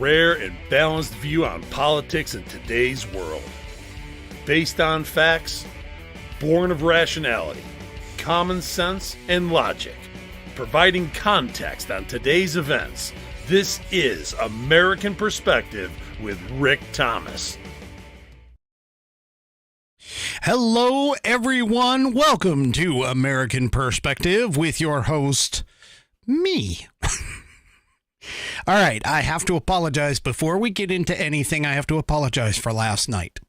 rare and balanced view on politics in today's world. Based on facts, born of rationality, common sense, and logic, providing context on today's events, this is American Perspective with Rick Thomas. Hello, everyone. Welcome to American Perspective with your host, me. All right, I have to apologize. Before we get into anything, I have to apologize for last night.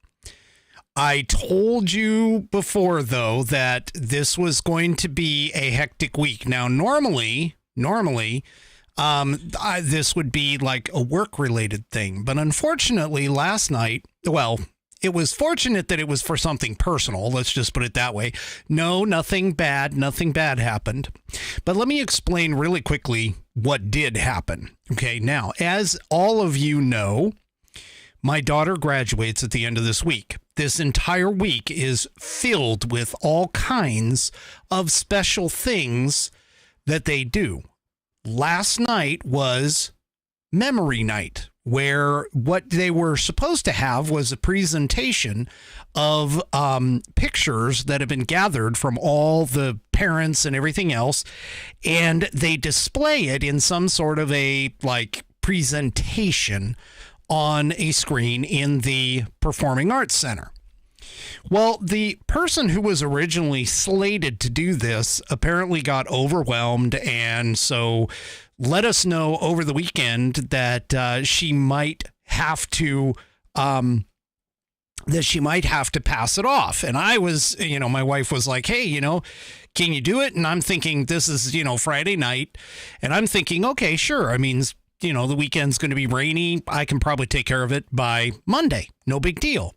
I told you before, though, that this was going to be a hectic week. Now, normally, this would be like a work-related thing. But unfortunately, last night, well, it was fortunate that it was for something personal. Let's just put it that way. No, nothing bad happened. But let me explain really quickly what did happen. Okay, now, as all of you know, my daughter graduates at the end of this week. This entire week is filled with all kinds of special things that they do. Last night was memory night, where what they were supposed to have was a presentation of pictures that have been gathered from all the parents and everything else, and they display it in some sort of a presentation on a screen in the Performing Arts Center. Well, the person who was originally slated to do this apparently got overwhelmed, and so let us know over the weekend that she might have to pass it off. And I was, my wife was like, hey, can you do it? And I'm thinking this is, Friday night. And I'm thinking, okay, sure. I mean, the weekend's going to be rainy. I can probably take care of it by Monday. No big deal.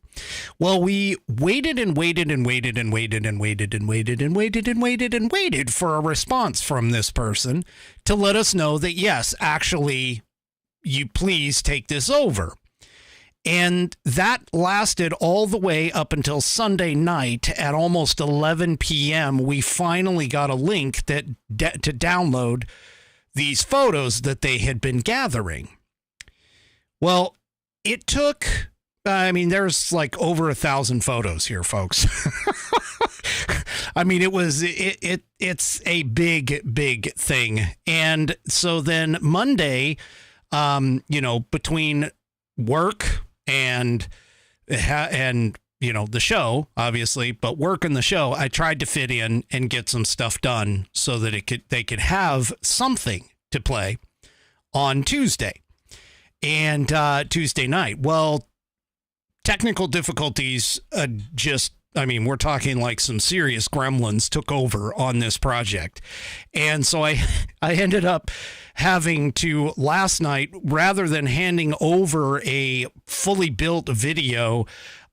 Well, we waited and waited and waited and waited and waited and waited and waited and waited and waited for a response from this person to let us know that, yes, actually, you please take this over. And that lasted all the way up until Sunday night at almost 11 p.m. We finally got a link to download these photos that they had been gathering. Well, it took... there's over 1,000 photos here, folks. It's a big thing. And so then Monday, between work and the show, obviously, but work and the show, I tried to fit in and get some stuff done so that they could have something to play on Tuesday and Tuesday night. Well, technical difficulties, we're talking like some serious gremlins took over on this project. And so I ended up having to, last night, rather than handing over a fully built video,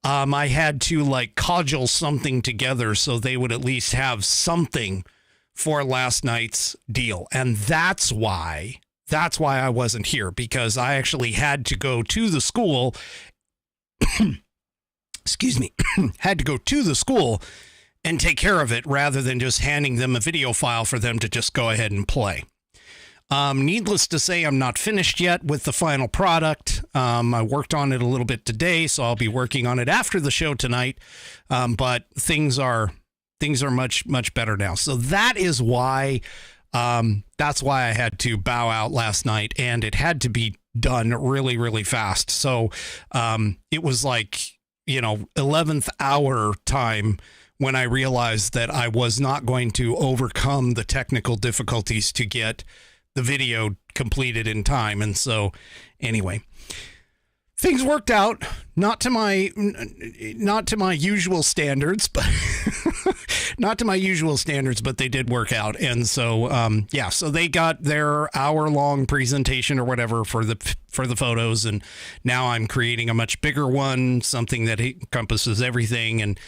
I had to codule something together so they would at least have something for last night's deal. And that's why I wasn't here, because I actually had to go to the school had to go to the school and take care of it rather than just handing them a video file for them to just go ahead and play. Needless to say, I'm not finished yet with the final product. I worked on it a little bit today, so I'll be working on it after the show tonight. But things are much better now. So that is why, that's why I had to bow out last night, and it had to be done really, really fast. So it was 11th hour time when I realized that I was not going to overcome the technical difficulties to get the video completed in time. And so anyway, things worked out, not to my usual standards, but but they did work out. And so, so they got their hour-long presentation or whatever for the photos. And now I'm creating a much bigger one, something that encompasses everything and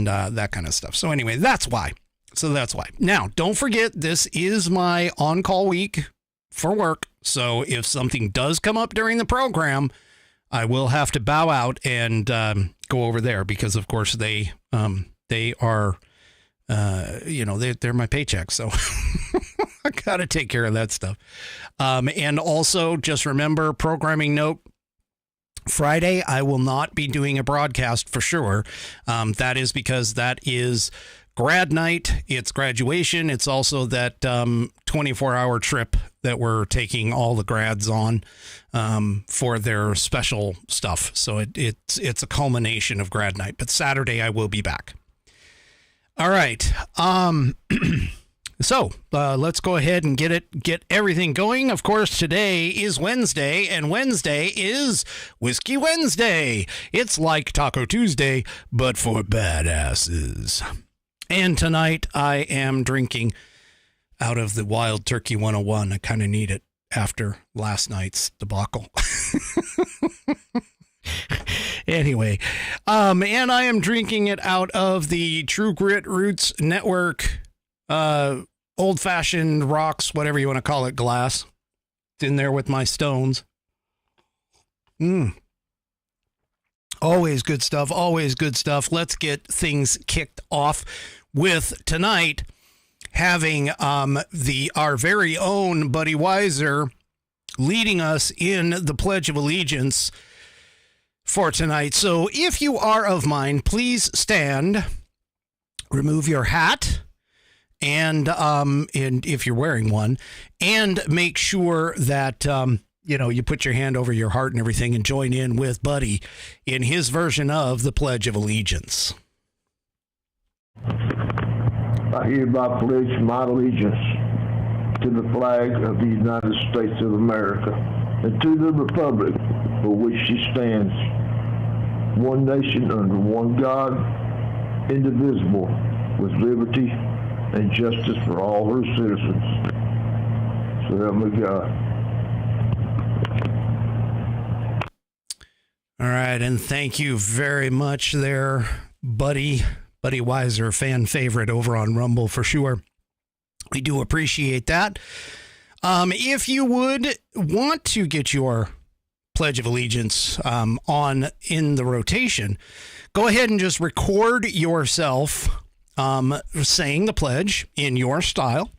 that kind of stuff. So anyway, that's why. Now, don't forget, this is my on-call week for work. So if something does come up during the program, I will have to bow out and go over there because, of course, they are, they're my paycheck. So Got to take care of that stuff. And also, just remember, programming note, Friday, I will not be doing a broadcast for sure. That is because that is grad night. It's graduation. It's also that 24-hour trip that we're taking all the grads on for their special stuff. So it's a culmination of grad night. But Saturday, I will be back. All right. So let's go ahead and get everything going. Of course, today is Wednesday, and Wednesday is Whiskey Wednesday. It's like Taco Tuesday, but for badasses. And tonight I am drinking out of the Wild Turkey 101. I kind of need it after last night's debacle. Anyway, and I am drinking it out of the True Grit Roots Network old-fashioned rocks, whatever you want to call it, glass. It's in there with my stones. Always good stuff. Always good stuff. Let's get things kicked off with tonight having our very own Buddy Weiser leading us in the Pledge of Allegiance for tonight. So if you are of mine, please stand, remove your hat, and if you're wearing one, and make sure that you put your hand over your heart and everything and join in with Buddy in his version of the Pledge of Allegiance. I hereby pledge my allegiance to the flag of the United States of America and to the republic for which she stands, one nation under one God, indivisible, with liberty and justice for all her citizens. So help me God. All right, and thank you very much there, Buddy Weiser, fan favorite over on Rumble for sure. We do appreciate that. If you would want to get your Pledge of Allegiance on in the rotation, go ahead and just record yourself saying the pledge in your style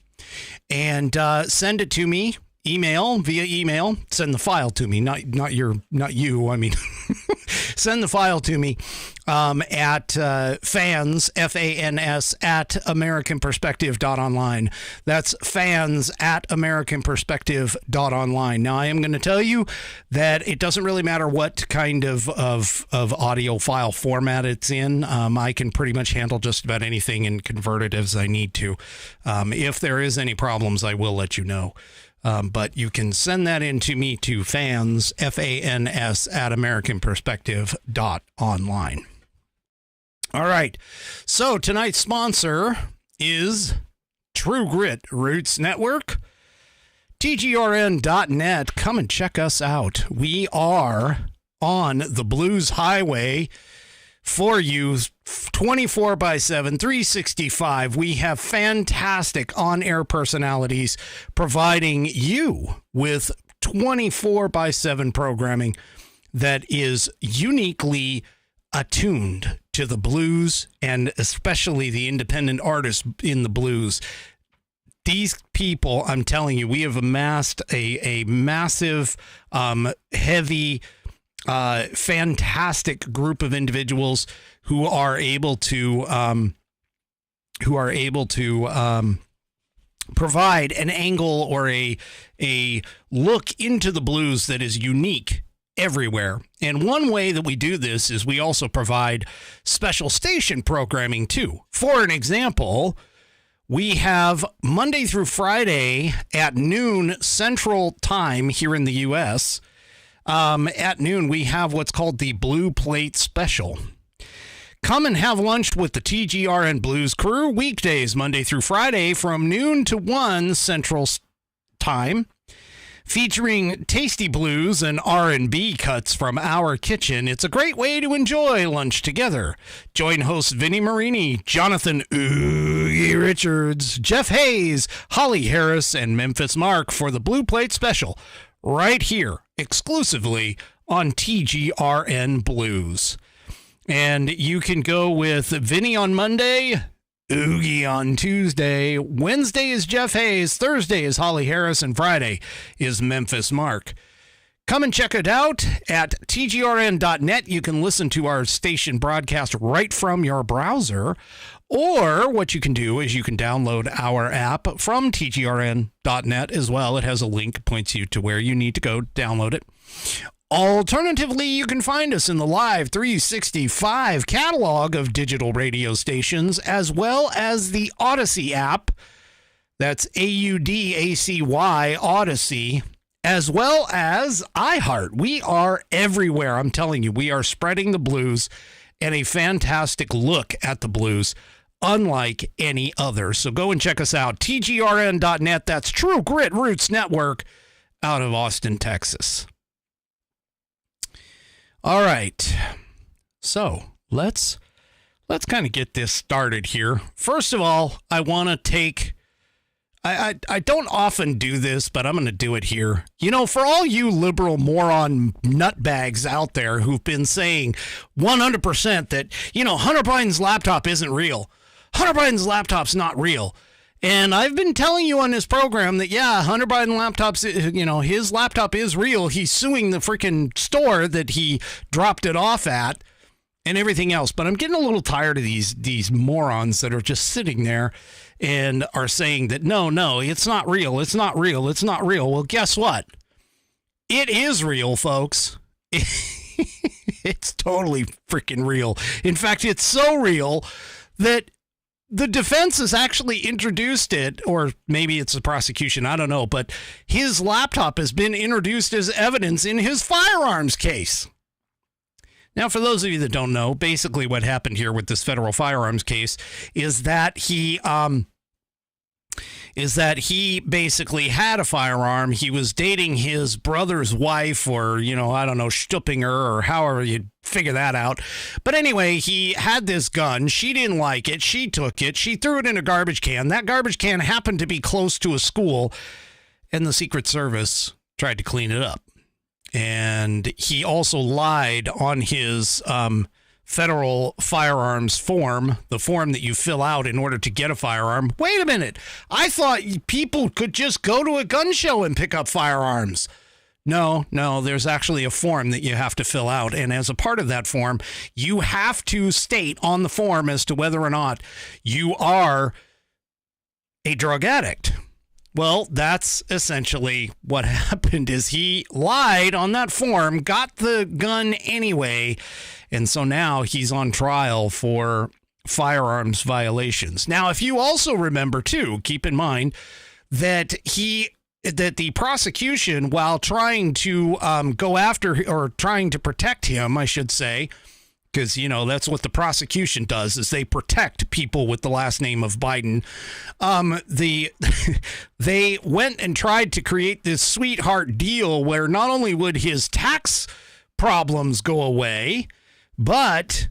and send it to me. Via email, send the file to me, not you. I mean, send the file to me at fans, FANS, at AmericanPerspective.online. That's fans at AmericanPerspective.online. Now, I am going to tell you that it doesn't really matter what kind of audio file format it's in. I can pretty much handle just about anything and convert it as I need to. If there is any problems, I will let you know. But you can send that in to me to fans, FANS, at AmericanPerspective.online. All right. So tonight's sponsor is True Grit Roots Network, TGRN.net. Come and check us out. We are on the Blues Highway for you 24/7, 365. We have fantastic on-air personalities providing you with 24/7 programming that is uniquely attuned to the blues and especially the independent artists in the blues. These people, I'm telling you, we have amassed a massive, heavy, fantastic group of individuals who are able to provide an angle or a look into the blues that is unique everywhere. And one way that we do this is we also provide special station programming too. For an example, we have Monday through Friday at noon Central Time here in the U.S., at noon, we have what's called the Blue Plate Special. Come and have lunch with the TGRN Blues crew weekdays, Monday through Friday, from noon to 1 Central Time, featuring tasty blues and R&B cuts from our kitchen. It's a great way to enjoy lunch together. Join hosts Vinnie Marini, Jonathan Oogie Richards, Jeff Hayes, Holly Harris, and Memphis Mark for the Blue Plate Special, right here, exclusively on TGRN Blues. And you can go with Vinny on Monday, Oogie on Tuesday. Wednesday is Jeff Hayes. Thursday is Holly Harris. And Friday is Memphis Mark. Come and check it out at tgrn.net. You can listen to our station broadcast right from your browser. Or what you can do is you can download our app from tgrn.net as well. It has a link, points you to where you need to go download it. Alternatively, you can find us in the Live 365 catalog of digital radio stations, as well as the Odyssey app. That's AUDACY, Odyssey, as well as iHeart. We are everywhere. I'm telling you, we are spreading the blues and a fantastic look at the blues, unlike any other. So go and check us out. TGRN.net. That's True Grit Roots Network out of Austin, Texas. All right, so let's kind of get this started here. First of all, I want to take, I don't often do this, but I'm going to do it here. You know, for all you liberal moron nutbags out there who've been saying 100% that, you know, Hunter Biden's laptop isn't real. Hunter Biden's laptop's not real. And I've been telling you on this program that, yeah, Hunter Biden laptop's, you know, his laptop is real. He's suing the freaking store that he dropped it off at and everything else. But I'm getting a little tired of these morons that are just sitting there and are saying that, no, it's not real. It's not real. It's not real. Well, guess what? It is real, folks. It's totally freaking real. In fact, it's so real that the defense has actually introduced it, or maybe it's the prosecution, I don't know, but his laptop has been introduced as evidence in his firearms case. Now, for those of you that don't know, basically what happened here with this federal firearms case is that he basically had a firearm. He was dating his brother's wife, or, you know, I don't know, stooping her, or however you figure that out. But anyway, he had this gun. She didn't like it. She took it. She threw it in a garbage can. That garbage can happened to be close to a school, and the Secret Service tried to clean it up. And he also lied on his federal firearms form, the form that you fill out in order to get a firearm. Wait a minute. I thought people could just go to a gun show and pick up firearms. No, there's actually a form that you have to fill out. And as a part of that form, you have to state on the form as to whether or not you are a drug addict. Well, that's essentially what happened is he lied on that form, got the gun anyway, and so now he's on trial for firearms violations. Now, if you also remember, too, keep in mind that the prosecution, while trying to go after, or trying to protect him, I should say, because, you know, that's what the prosecution does, is they protect people with the last name of Biden. They went and tried to create this sweetheart deal where not only would his tax problems go away, but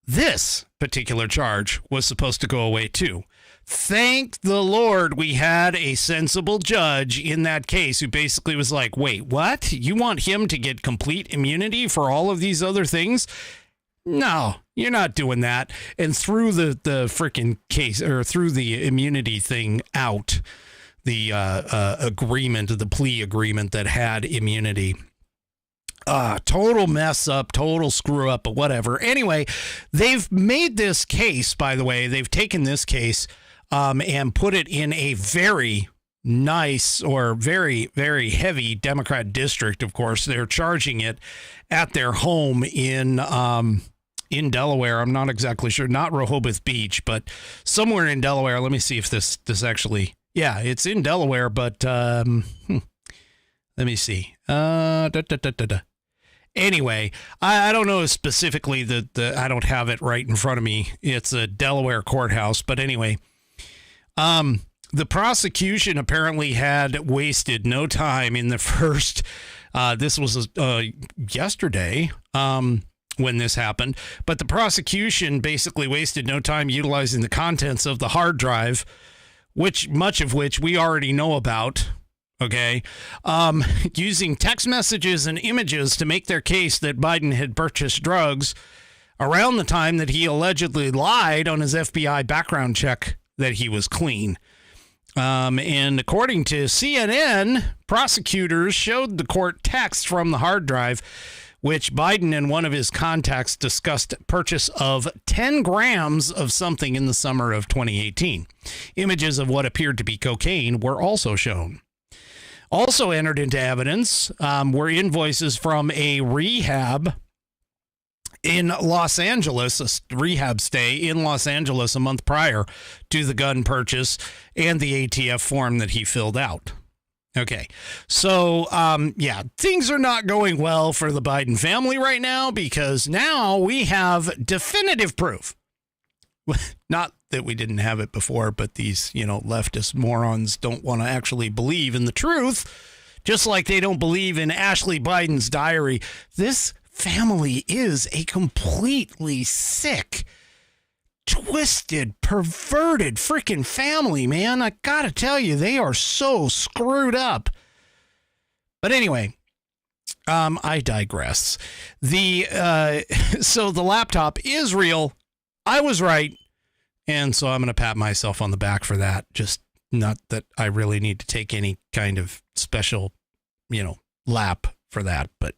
this particular charge was supposed to go away too. Thank the Lord we had a sensible judge in that case who basically was like, wait, what? You want him to get complete immunity for all of these other things? No, you're not doing that. And threw the freaking case, or threw the immunity thing out, the agreement, the plea agreement that had immunity. Total mess up, total screw up, but whatever. Anyway, they've made this case, by the way, they've taken this case and put it in a very nice, or very, very heavy Democrat district, of course. They're charging it at their home in Delaware. I'm not exactly sure, not Rehoboth Beach, but somewhere in Delaware. Let me see if this actually, yeah, it's in Delaware, but let me see. Anyway, I don't know specifically I don't have it right in front of me. It's a Delaware courthouse, but anyway, the prosecution apparently had wasted no time in the first, this was yesterday, when this happened, but the prosecution basically wasted no time utilizing the contents of the hard drive, much of which we already know about. Okay, using text messages and images to make their case that Biden had purchased drugs, around the time that he allegedly lied on his FBI background check that he was clean. And according to CNN, prosecutors showed the court texts from the hard drive, which Biden and one of his contacts discussed purchase of 10 grams of something in the summer of 2018. Images of what appeared to be cocaine were also shown. Also entered into evidence were invoices from a rehab in Los Angeles, a rehab stay in Los Angeles a month prior to the gun purchase and the ATF form that he filled out. Okay, so, yeah, things are not going well for the Biden family right now because now we have definitive proof. Not that we didn't have it before, but these, leftist morons don't want to actually believe in the truth, just like they don't believe in Ashley Biden's diary. This family is a completely sick, twisted, perverted freaking family, man. I gotta tell you, they are so screwed up. But anyway, I digress. So the laptop is real. I was right. And so I'm going to pat myself on the back for that. Just not that I really need to take any kind of special, lap for that, but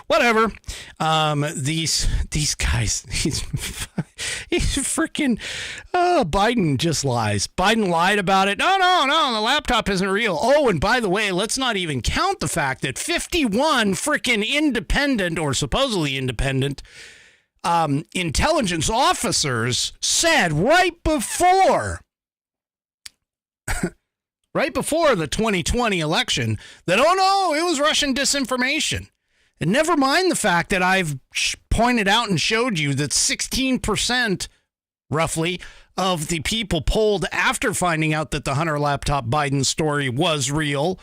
whatever. These guys, he's freaking, Biden just lies. Biden lied about it. No, the laptop isn't real. Oh, and by the way, let's not even count the fact that 51 freaking independent or supposedly independent intelligence officers said right before the 2020 election that, oh no, it was Russian disinformation. And never mind the fact that I've pointed out and showed you that 16% roughly of the people polled after finding out that the Hunter laptop Biden story was real,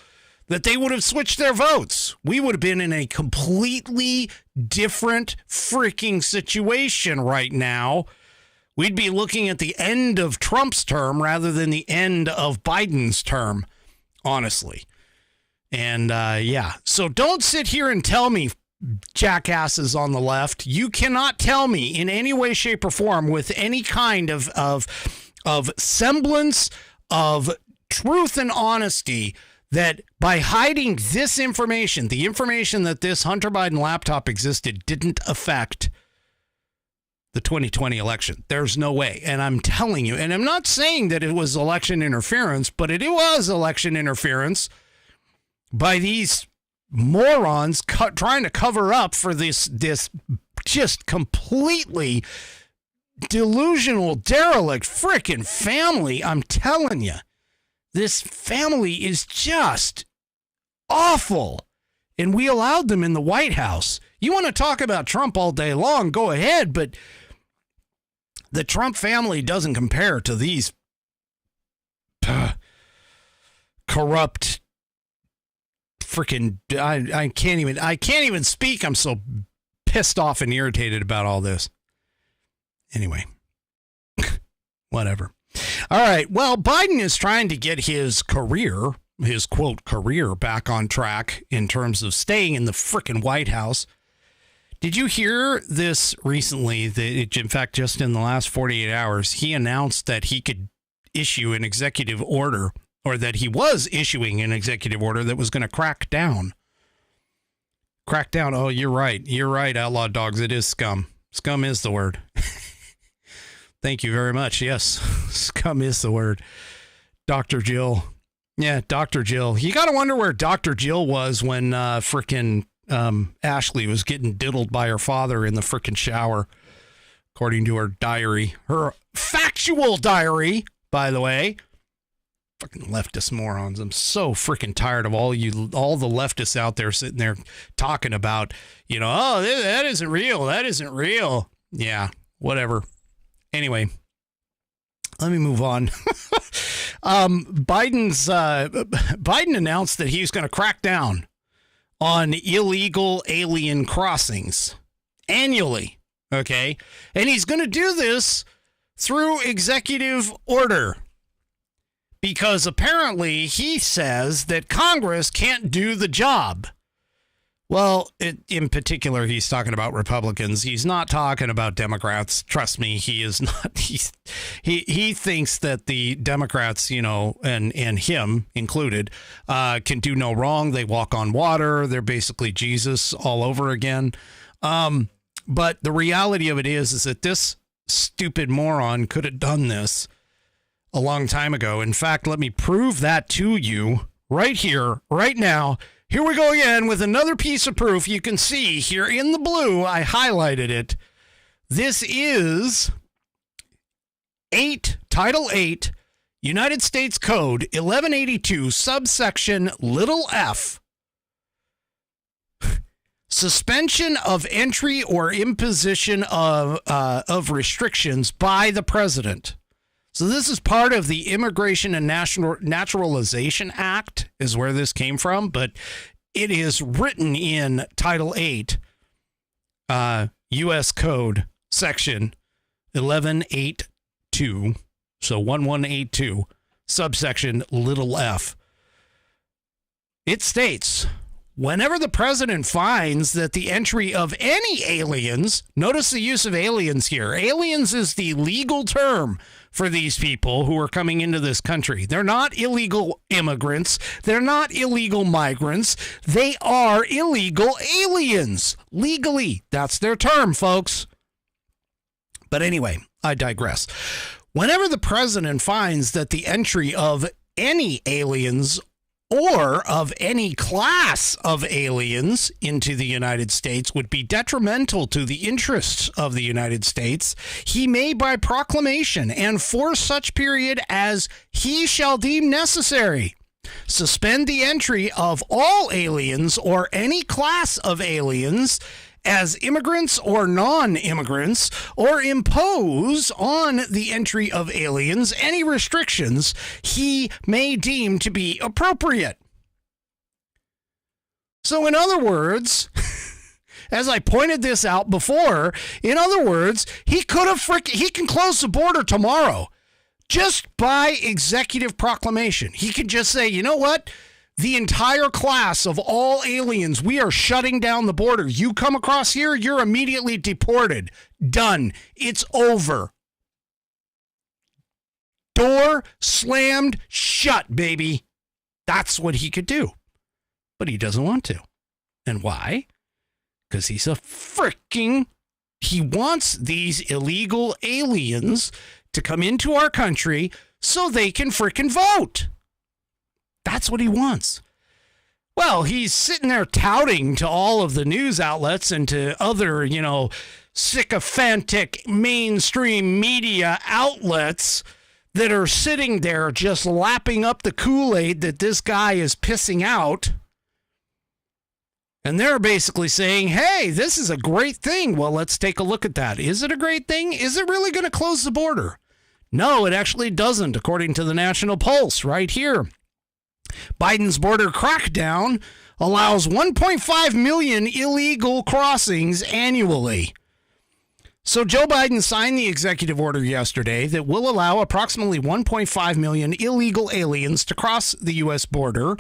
that they would have switched their votes. We would have been in a completely different freaking situation right now. We'd be looking at the end of Trump's term rather than the end of Biden's term, honestly. And yeah, so don't sit here and tell me, jackasses on the left, you cannot tell me in any way, shape, or form with any kind of semblance of truth and honesty that by hiding this information, the information that this Hunter Biden laptop existed didn't affect the 2020 election. There's no way. And I'm telling you, and I'm not saying that it was election interference, but it was election interference by these morons trying to cover up for this just completely delusional, derelict freaking family. I'm telling you. This family is just awful. And we allowed them in the White House. You want to talk about Trump all day long, go ahead, but the Trump family doesn't compare to these corrupt freaking, I can't even speak. I'm so pissed off and irritated about all this. Anyway, whatever. All right. Well, Biden is trying to get his career, his quote career, back on track in terms of staying in the frickin' White House. Did you hear this recently? In fact, just in the last 48 hours, he announced that he could issue an executive order, or that he was issuing an executive order that was going to crack down. Crack down. Oh, you're right. You're right, Outlaw Dogs. It is scum. Scum is the word. Thank you very much. Yes, scum is the word. Dr. Jill. Yeah, Dr. Jill. You got to wonder where Dr. Jill was when frickin' Ashley was getting diddled by her father in the frickin' shower, according to her diary. Her factual diary, by the way. Fucking leftist morons. I'm so freaking tired of all the leftists out there sitting there talking about, oh, that isn't real. That isn't real. Yeah, whatever. Anyway, let me move on. Biden announced that he's going to crack down on illegal alien crossings annually. Okay. And he's going to do this through executive order because apparently he says that Congress can't do the job. Well, in particular, he's talking about Republicans. He's not talking about Democrats. Trust me, he is not. He thinks that the Democrats, and him included, can do no wrong. They walk on water. They're basically Jesus all over again. But the reality of it is that this stupid moron could have done this a long time ago. In fact, let me prove that to you right here, right now. Here we go again with another piece of proof. You can see here in the blue, I highlighted it. This is Title 8, United States Code 1182, subsection little f. Suspension of entry or imposition of restrictions by the president. So this is part of the Immigration and Naturalization Act is where this came from, but it is written in Title 8, U.S. Code, Section 1182, so 1182, subsection little f. It states, whenever the president finds that the entry of any aliens, notice the use of aliens here. Aliens is the legal term for these people who are coming into this country. They're not illegal immigrants. They're not illegal migrants. They are illegal aliens. Legally, that's their term, folks. But anyway, I digress. Whenever the president finds that the entry of any aliens or of any class of aliens into the United States would be detrimental to the interests of the United States, he may by proclamation and for such period as he shall deem necessary, suspend the entry of all aliens or any class of aliens as immigrants or non-immigrants, or impose on the entry of aliens any restrictions he may deem to be appropriate. So in other words, as I pointed this out before, in other words, he can close the border tomorrow just by executive proclamation. He could just say, you know what? The entire class of all aliens, we are shutting down the border. You come across here, you're immediately deported. Done. It's over. Door slammed shut, baby. That's what he could do. But he doesn't want to. And why? Because he wants these illegal aliens to come into our country so they can frickin' vote. That's what he wants. Well, he's sitting there touting to all of the news outlets and to other, sycophantic mainstream media outlets that are sitting there just lapping up the Kool-Aid that this guy is pissing out. And they're basically saying, hey, this is a great thing. Well, let's take a look at that. Is it a great thing? Is it really going to close the border? No, it actually doesn't, according to the National Pulse right here. Biden's border crackdown allows 1.5 million illegal crossings annually. So Joe Biden signed the executive order yesterday that will allow approximately 1.5 million illegal aliens to cross the U.S. border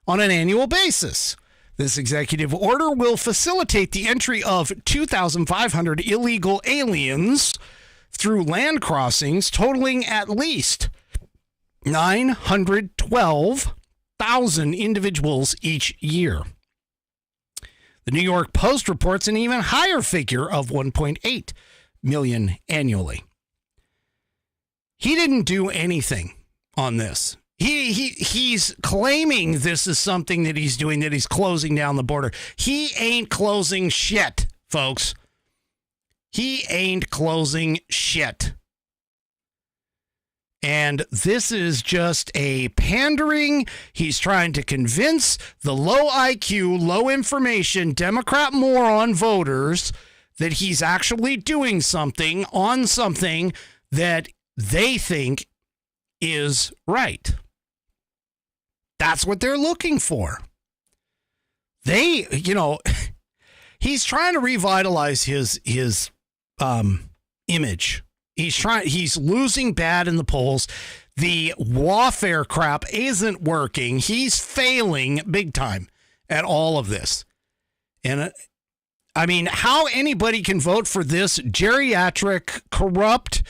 on an annual basis. This executive order will facilitate the entry of 2,500 illegal aliens through land crossings totaling at least 912,000 individuals each year. The New York Post reports an even higher figure of 1.8 million annually. He didn't do anything on this. He's claiming this is something that he's doing, that he's closing down the border. He ain't closing shit, folks. He ain't closing shit. And this is just a pandering. He's trying to convince the low IQ, low information Democrat moron voters that he's actually doing something on something that they think is right. That's what they're looking for. He's trying to revitalize his image. He's losing bad in the polls. The lawfare crap isn't working. He's failing big time at all of this. And I mean, how anybody can vote for this geriatric, corrupt,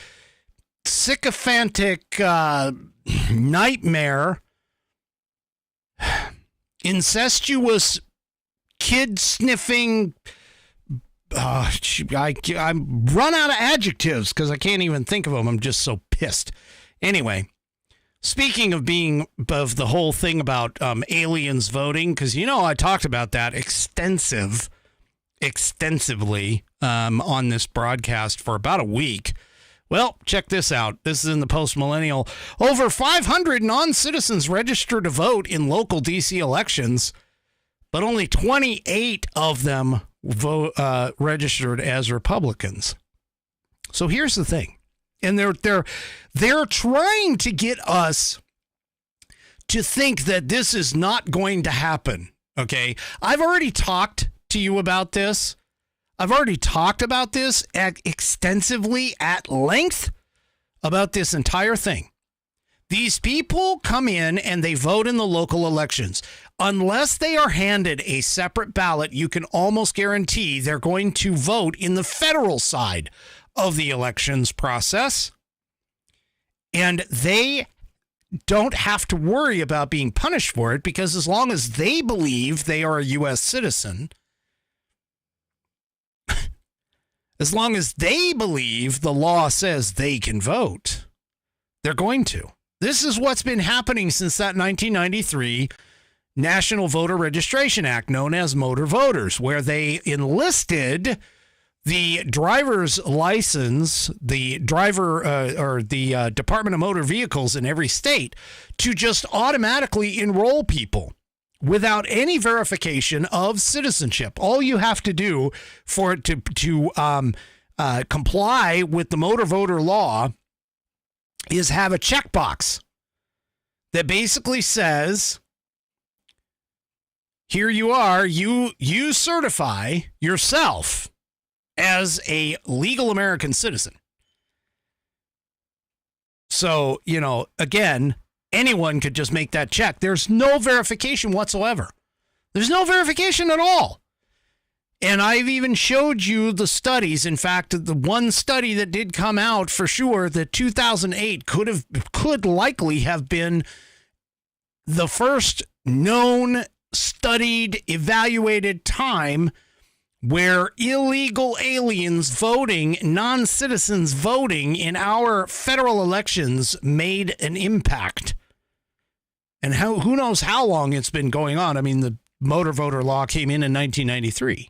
sycophantic nightmare, incestuous, kid-sniffing, I'm run out of adjectives because I can't even think of them. I'm just so pissed. Anyway, speaking of the whole thing about aliens voting, because, I talked about that extensively on this broadcast for about a week. Well, check this out. This is in the Post-Millennial. Over 500 non-citizens registered to vote in local D.C. elections, but only 28 of them registered as Republicans. So here's the thing. And they're trying to get us to think that this is not going to happen. Okay. I've already talked to you about this. I've already talked about this extensively at length about this entire thing. These people come in and they vote in the local elections. Unless they are handed a separate ballot, you can almost guarantee they're going to vote in the federal side of the elections process. And they don't have to worry about being punished for it, because as long as they believe they are a U.S. citizen, as long as they believe the law says they can vote, they're going to. This is what's been happening since that 1993 National Voter Registration Act, known as motor voters, where they enlisted the driver's license, the driver or the Department of Motor Vehicles in every state to just automatically enroll people without any verification of citizenship. All you have to do for it to comply with the motor voter law is have a checkbox that basically says, here you are, you certify yourself as a legal American citizen. So, again, anyone could just make that check. There's no verification whatsoever. There's no verification at all. And I've even showed you the studies. In fact, the one study that did come out for sure, that 2008 could likely have been the first known, studied, evaluated time where illegal aliens voting, non-citizens voting in our federal elections made an impact. And who knows how long it's been going on. I mean, the motor voter law came in 1993.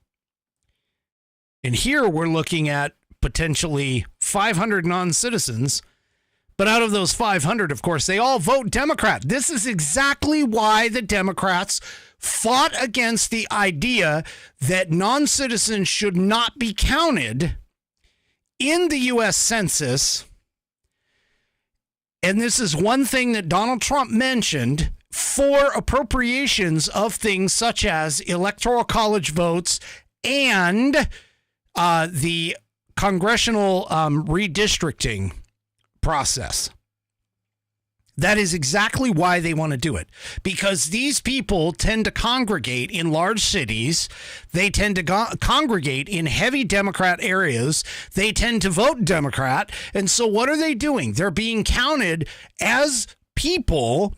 And here we're looking at potentially 500 non-citizens. But out of those 500, of course, they all vote Democrat. This is exactly why the Democrats fought against the idea that non-citizens should not be counted in the U.S. Census. And this is one thing that Donald Trump mentioned for appropriations of things such as electoral college votes and the congressional redistricting process. That is exactly why they want to do it, because these people tend to congregate in large cities. They tend to congregate in heavy Democrat areas. They tend to vote Democrat. And so what are they doing? They're being counted as people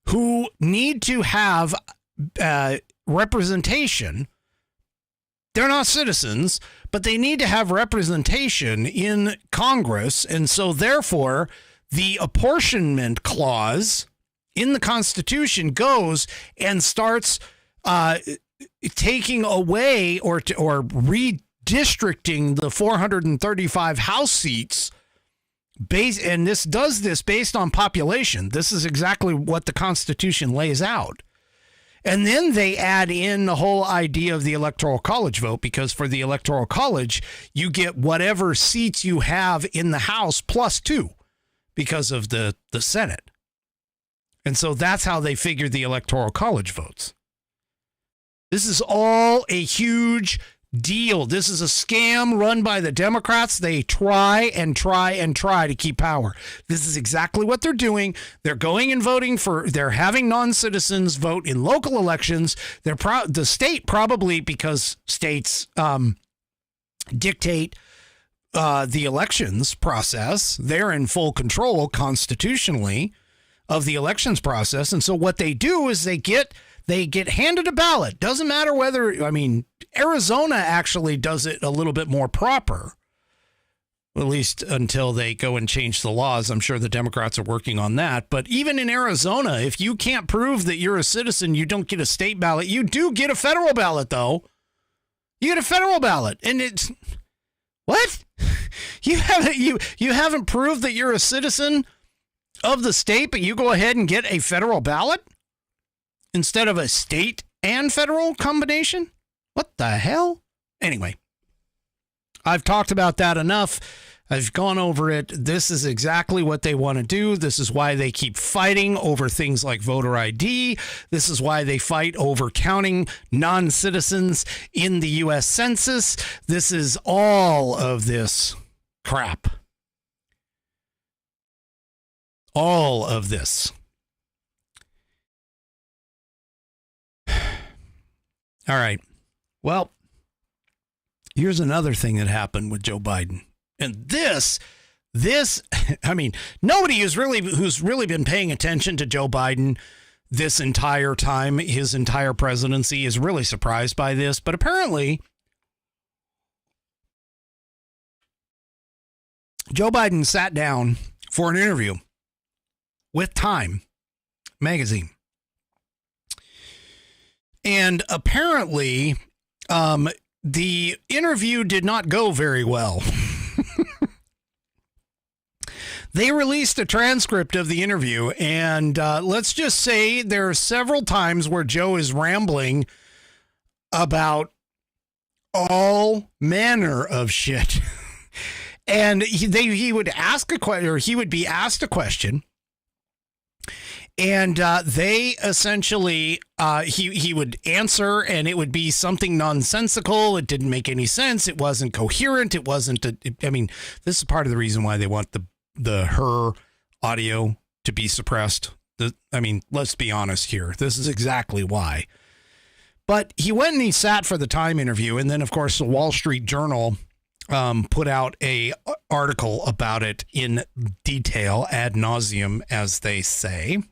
who need to have representation. They're not citizens, but they need to have representation in Congress. And so therefore, the apportionment clause in the Constitution goes and starts taking away or redistricting the 435 House seats. And this does this based on population. This is exactly what the Constitution lays out. And then they add in the whole idea of the Electoral College vote, because for the Electoral College, you get whatever seats you have in the House plus 2 because of the Senate. And so that's how they figure the Electoral College votes. This is all a huge deal. This is a scam run by the Democrats. They try and try and try to keep power. This is exactly what they're doing. They're going and voting they're having non-citizens vote in local elections. The state probably, because states dictate the elections process. They're in full control constitutionally of the elections process. And so what they do is they get handed a ballot. Doesn't matter whether, Arizona actually does it a little bit more proper, at least until they go and change the laws. I'm sure the Democrats are working on that. But even in Arizona, if you can't prove that you're a citizen, you don't get a state ballot. You do get a federal ballot, though. You get a federal ballot. And it's, what? You haven't proved that you're a citizen of the state, but you go ahead and get a federal ballot instead of a state and federal combination? What the hell? Anyway, I've talked about that enough. I've gone over it. This is exactly what they want to do. This is why they keep fighting over things like voter ID. This is why they fight over counting non-citizens in the U.S. Census. This is all of this crap. All of this. All right. Well, here's another thing that happened with Joe Biden. And this, nobody who's really been paying attention to Joe Biden this entire time, his entire presidency, is really surprised by this. But apparently, Joe Biden sat down for an interview with Time magazine. And apparently, the interview did not go very well. They released a transcript of the interview, and let's just say there are several times where Joe is rambling about all manner of shit. And he would ask a question, or he would be asked a question. And they essentially, he would answer, and it would be something nonsensical. It didn't make any sense. It wasn't coherent. It wasn't, this is part of the reason why they want her audio to be suppressed. Let's be honest here. This is exactly why. But he went and he sat for the Time interview. And then, of course, the Wall Street Journal put out a article about it in detail, ad nauseum, as they say.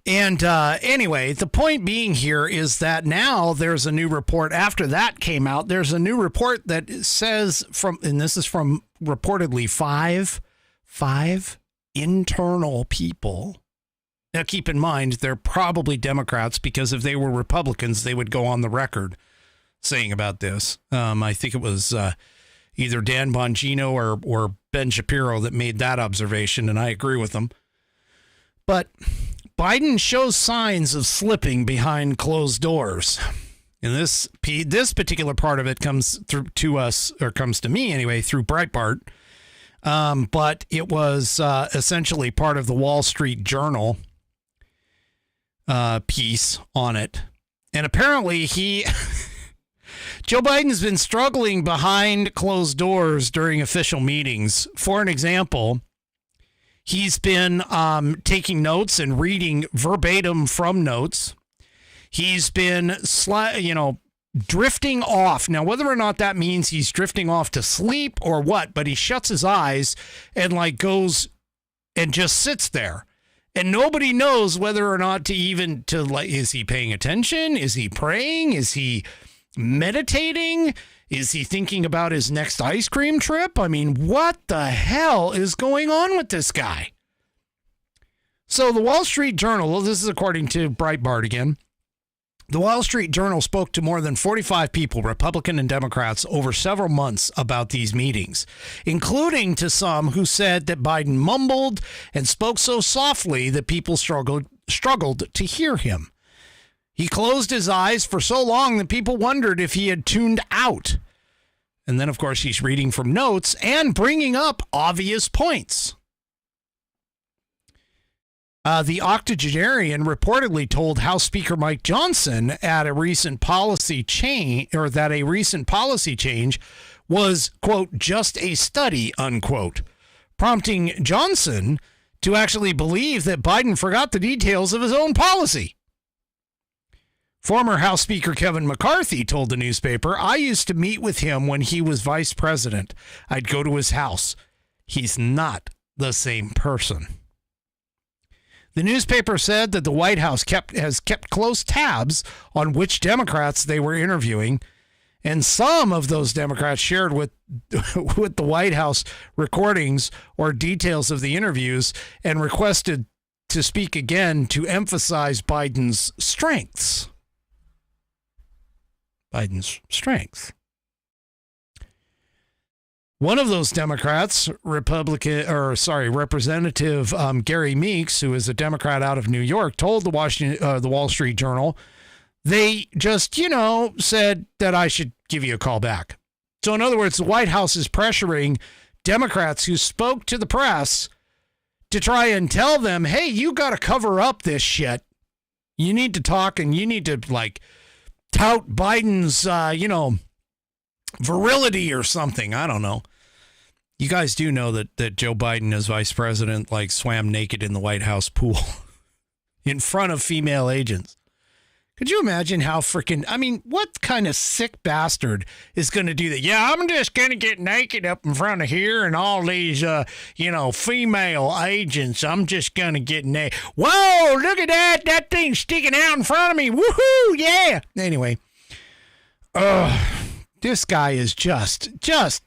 And anyway, the point being here is that now there's a new report. After that came out, there's a new report that says and this is from reportedly five internal people. Now, keep in mind, they're probably Democrats, because if they were Republicans, they would go on the record saying about this. I think it was either Dan Bongino or Ben Shapiro that made that observation, and I agree with them. But Biden shows signs of slipping behind closed doors. And this particular part of it comes through to us, or comes to me anyway, through Breitbart. But it was essentially part of the Wall Street Journal piece on it. And apparently Joe Biden's been struggling behind closed doors during official meetings. For an example, he's been taking notes and reading verbatim from notes. He's been, drifting off. Now, whether or not that means he's drifting off to sleep or what, but he shuts his eyes and goes and just sits there. And nobody knows whether or not is he paying attention? Is he praying? Is he meditating? Is he thinking about his next ice cream trip? What the hell is going on with this guy? So the Wall Street Journal, this is according to Breitbart again, the Wall Street Journal spoke to more than 45 people, Republican and Democrats, over several months about these meetings, including to some who said that Biden mumbled and spoke so softly that people struggled to hear him. He closed his eyes for so long that people wondered if he had tuned out. And then, of course, he's reading from notes and bringing up obvious points. The octogenarian reportedly told House Speaker Mike Johnson at a recent policy change, or that a recent policy change was, quote, just a study, unquote, prompting Johnson to actually believe that Biden forgot the details of his own policy. Former House Speaker Kevin McCarthy told the newspaper, I used to meet with him when he was vice president. I'd go to his house. He's not the same person. The newspaper said that the White House has kept close tabs on which Democrats they were interviewing, and some of those Democrats shared with the White House recordings or details of the interviews and requested to speak again to emphasize Biden's strengths. One of those Democrats, Representative Gary Meeks, who is a Democrat out of New York, told the Wall Street Journal, they just, said that I should give you a call back. So in other words, the White House is pressuring Democrats who spoke to the press to try and tell them, hey, you got to cover up this shit. You need to talk and you need to tout Biden's, virility or something. I don't know. You guys do know that Joe Biden as vice president swam naked in the White House pool in front of female agents. Could you imagine how what kind of sick bastard is going to do that? Yeah, I'm just going to get naked up in front of here and all these, female agents. I'm just going to get naked. Whoa, look at that. That thing's sticking out in front of me. Woohoo, yeah. Anyway, this guy is just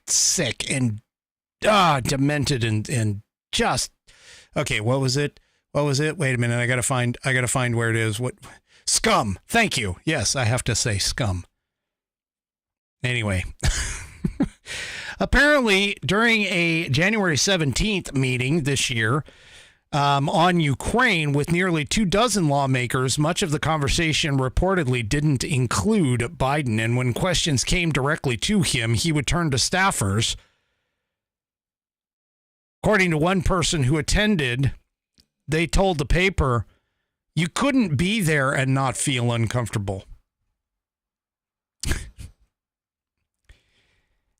sick and demented and just okay. What was it? Wait a minute. I gotta find where it is. What scum? Thank you. Yes, I have to say scum. Anyway, apparently during a January 17th meeting this year on Ukraine with nearly 24 lawmakers, much of the conversation reportedly didn't include Biden. And when questions came directly to him, he would turn to staffers. According to one person who attended, they told the paper, you couldn't be there and not feel uncomfortable.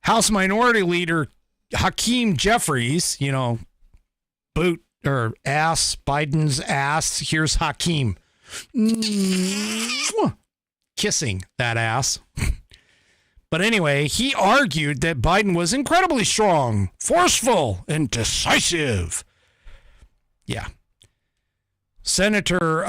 House Minority Leader Hakeem Jeffries, boot or ass, Biden's ass. Here's Hakeem. Kissing that ass. But anyway, he argued that Biden was incredibly strong, forceful, and decisive. Yeah. Senator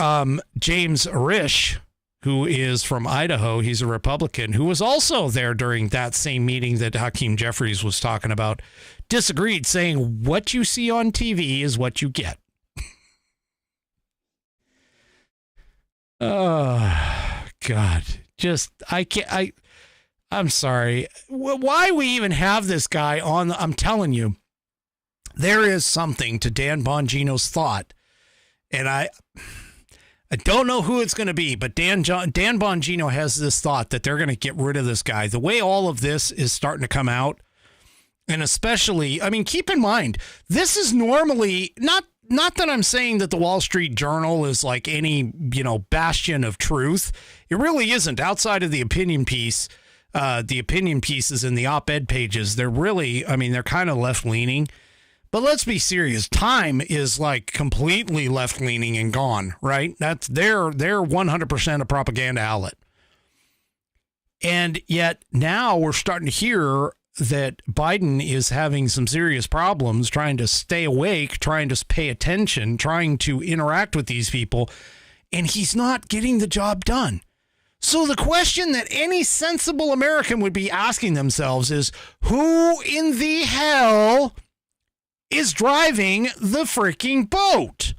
James Risch, who is from Idaho, he's a Republican, who was also there during that same meeting that Hakeem Jeffries was talking about, disagreed, saying, what you see on TV is what you get. Oh, God. I'm sorry. Why we even have this guy on? I'm telling you, there is something to Dan Bongino's thought. And I don't know who it's going to be, but Dan Bongino has this thought that they're going to get rid of this guy. The way all of this is starting to come out, and especially, keep in mind, this is normally not that I'm saying that the Wall Street Journal is like any, bastion of truth. It really isn't. Outside of the opinion piece, the opinion pieces in the op-ed pages, they're really, they're kind of left-leaning. But let's be serious. Time is completely left-leaning and gone, right? They're 100% a propaganda outlet. And yet now we're starting to hear that Biden is having some serious problems trying to stay awake, trying to pay attention, trying to interact with these people, and he's not getting the job done. So the question that any sensible American would be asking themselves is, who in the hell is driving the freaking boat?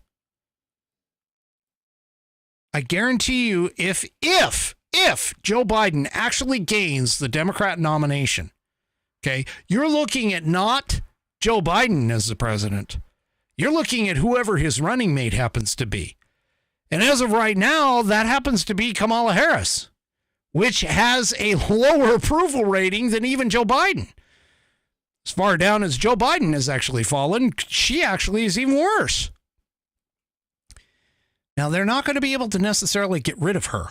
I guarantee you, if Joe Biden actually gains the Democrat nomination, okay, you're looking at not Joe Biden as the president. You're looking at whoever his running mate happens to be. And as of right now, that happens to be Kamala Harris, which has a lower approval rating than even Joe Biden. As far down as Joe Biden has actually fallen, she actually is even worse. Now, they're not going to be able to necessarily get rid of her,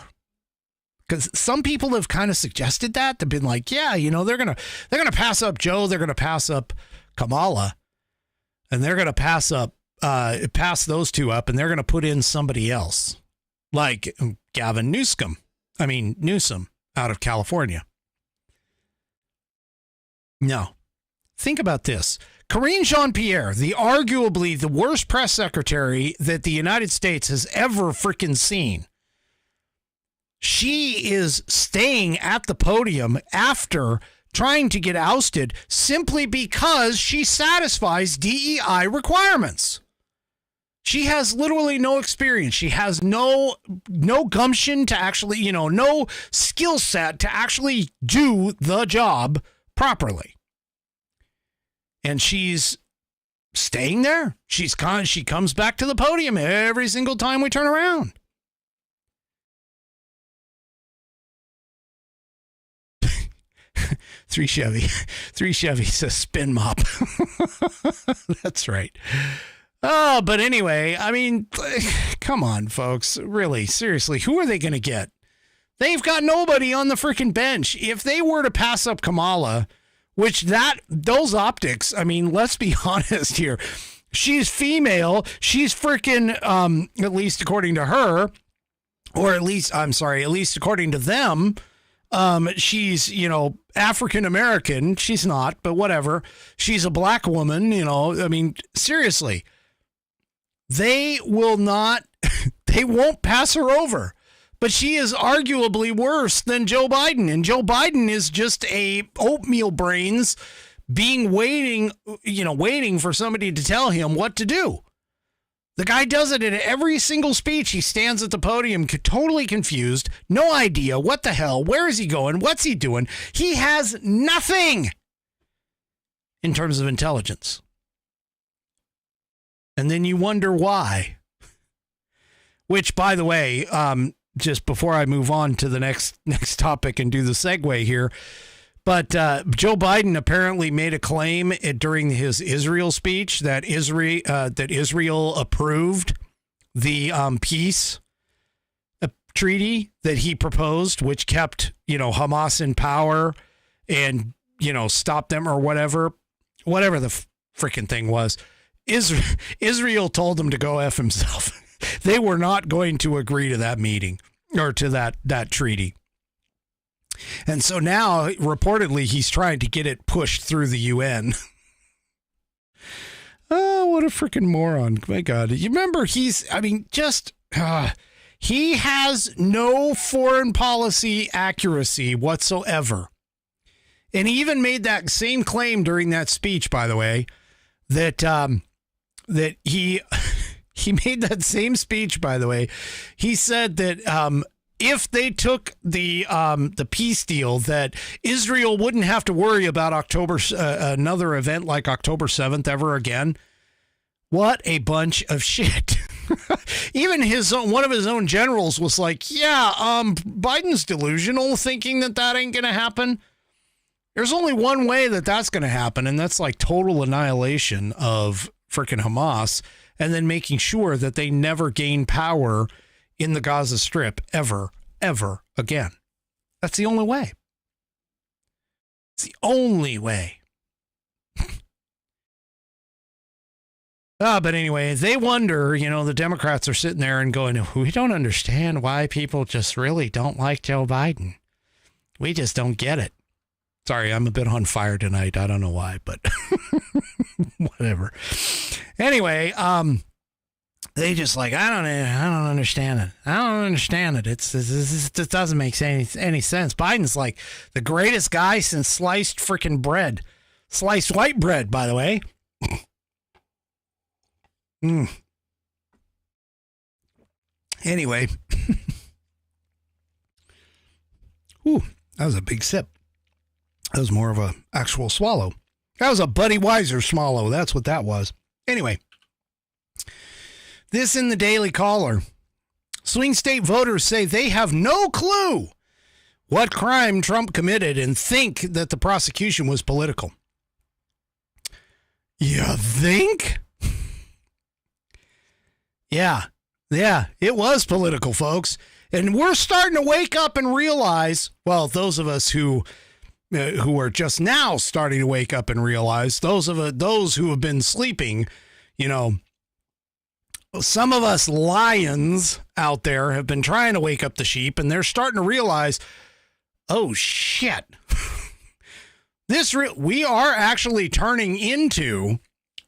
because some people have kind of suggested that. They've been like, yeah, they're going to pass up Joe. They're going to pass up Kamala, and they're going to pass those two up, and they're going to put in somebody else like Gavin Newsom out of California. No, think about this. Karine Jean-Pierre, arguably the worst press secretary that the United States has ever freaking seen. She is staying at the podium after trying to get ousted simply because she satisfies DEI requirements. She has literally no experience. She has no gumption to actually, no skill set to actually do the job properly. And she's staying there. She comes back to the podium every single time we turn around. Three Chevy says spin mop. That's right. Oh, but anyway, I mean, come on, folks. Really, seriously, who are they going to get? They've got nobody on the freaking bench. If they were to pass up Kamala, those optics, I mean, let's be honest here. She's female. She's freaking, at least according to her, or at least according to them, she's, African American. She's not, but whatever. She's a black woman, I mean, seriously, they won't pass her over. But she is arguably worse than Joe Biden. And Joe Biden is just a oatmeal brains waiting for somebody to tell him what to do. The guy does it in every single speech. He stands at the podium totally confused. No idea what the hell. Where is he going? What's he doing? He has nothing in terms of intelligence. And then you wonder why. Which, by the way, just before I move on to the next topic and do the segue here, but Joe Biden apparently made a claim during his Israel speech that Israel approved the peace treaty that he proposed, which kept Hamas in power and stopped them or whatever the freaking thing was. Israel told him to go F himself. They were not going to agree to that meeting or to that treaty. And so now, reportedly, he's trying to get it pushed through the UN. Oh, what a freaking moron. My God. You remember he has no foreign policy accuracy whatsoever. And he even made that same claim during that speech, by the way, that he made that same speech, by the way. He said that if they took the peace deal, that Israel wouldn't have to worry about another event like October 7th ever again. What a bunch of shit. Even one of his own generals was like, yeah, Biden's delusional, thinking that ain't going to happen. There's only one way that's going to happen, and that's like total annihilation of freaking Hamas, and then making sure that they never gain power in the Gaza Strip ever again. That's the only way. It's the only way. But anyway, they wonder, the Democrats are sitting there and going, we don't understand why people just really don't like Joe Biden. We just don't get it. Sorry, I'm a bit on fire tonight. I don't know why, but whatever. Anyway, they just like, I don't understand it. I don't understand it. It doesn't make any sense. Biden's like the greatest guy since sliced freaking bread. Sliced white bread, by the way. Anyway. Ooh, that was a big sip. That was more of a actual swallow. That was a Buddy Weiser swallow. That's what that was. Anyway. This in the Daily Caller. Swing state voters say they have no clue what crime Trump committed and think that the prosecution was political. You think? Yeah. Yeah, it was political, folks. And we're starting to wake up and realize, well, those of us who are just now starting to wake up and realize, those who have been sleeping, you know, some of us lions out there have been trying to wake up the sheep, and they're starting to realize, oh shit, we are actually turning into